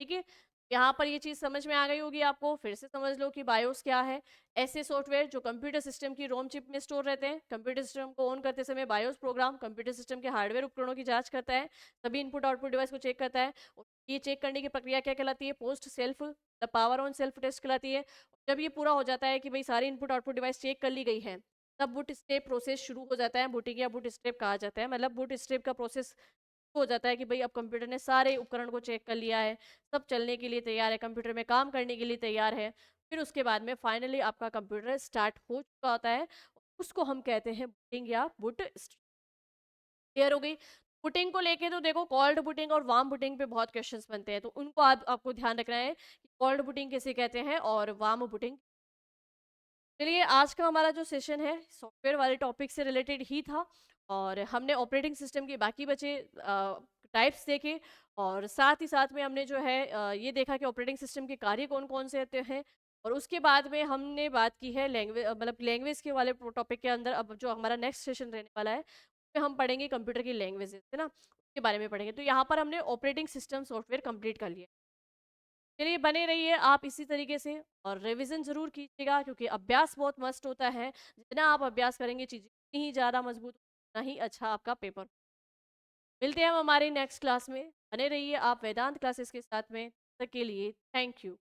ठीक है, यहाँ पर ये चीज़ समझ में आ गई होगी आपको। फिर से समझ लो कि बायोस क्या है। ऐसे सॉफ्टवेयर जो कंप्यूटर सिस्टम की रोम चिप में स्टोर रहते हैं। कंप्यूटर सिस्टम को ऑन करते समय बायोस प्रोग्राम कंप्यूटर सिस्टम के हार्डवेयर उपकरणों की जांच करता है, सभी इनपुट आउटपुट डिवाइस को चेक करता है। और ये चेक करने की प्रक्रिया क्या कहलाती है? Post self the power on self test कहलाती है। जब ये पूरा हो जाता है कि भाई सारी इनपुट आउटपुट डिवाइस चेक कर ली गई है, तब बूट स्टेप प्रोसेस शुरू हो जाता है। बूटिंग या बूट स्टेप कहा जाता है, मतलब बूट स्टेप का प्रोसेस हो जाता है कि भाई अब कंप्यूटर ने सारे उपकरण को चेक कर लिया है, सब चलने के लिए तैयार है, कंप्यूटर में काम करने के लिए तैयार है। फिर उसके बाद में फाइनली आपका कंप्यूटर स्टार्ट हो चुका होता है। उसको हम कहते हैं बूटिंग या बूट। क्लियर हो गई? बूटिंग को लेके तो देखो, कोल्ड बूटिंग और वार्म बूटिंग पे बहुत क्वेश्चंस बनते हैं, तो उनको आपको ध्यान रखना है कि कोल्ड बूटिंग किसे कहते हैं और वार्म बूटिंग। चलिए, आज का हमारा जो सेशन है सॉफ्टवेयर वाले टॉपिक से रिलेटेड ही था और हमने ऑपरेटिंग सिस्टम के बाकी बचे टाइप्स देखे और साथ ही साथ में हमने जो है ये देखा कि ऑपरेटिंग सिस्टम के कार्य कौन कौन से होते हैं। और उसके बाद में हमने बात की है लैंग्वेज, मतलब लैंग्वेज के वाले टॉपिक के अंदर अब जो हमारा नेक्स्ट सेशन रहने वाला है उसमें हम पढ़ेंगे कंप्यूटर की लैंग्वेजेस, है ना, उसके बारे में पढ़ेंगे। तो यहाँ पर हमने ऑपरेटिंग सिस्टम सॉफ्टवेयर कंप्लीट कर लिया। चलिए, बने रहिए आप इसी तरीके से और रिवीजन ज़रूर कीजिएगा क्योंकि अभ्यास बहुत मस्ट होता है। जितना आप अभ्यास करेंगे चीज़ें उतनी ही ज़्यादा मजबूत, उतना ही अच्छा आपका पेपर। मिलते हैं हम हमारी नेक्स्ट क्लास में। बने रहिए आप वेदांत क्लासेस के साथ में। तब तक के लिए थैंक यू।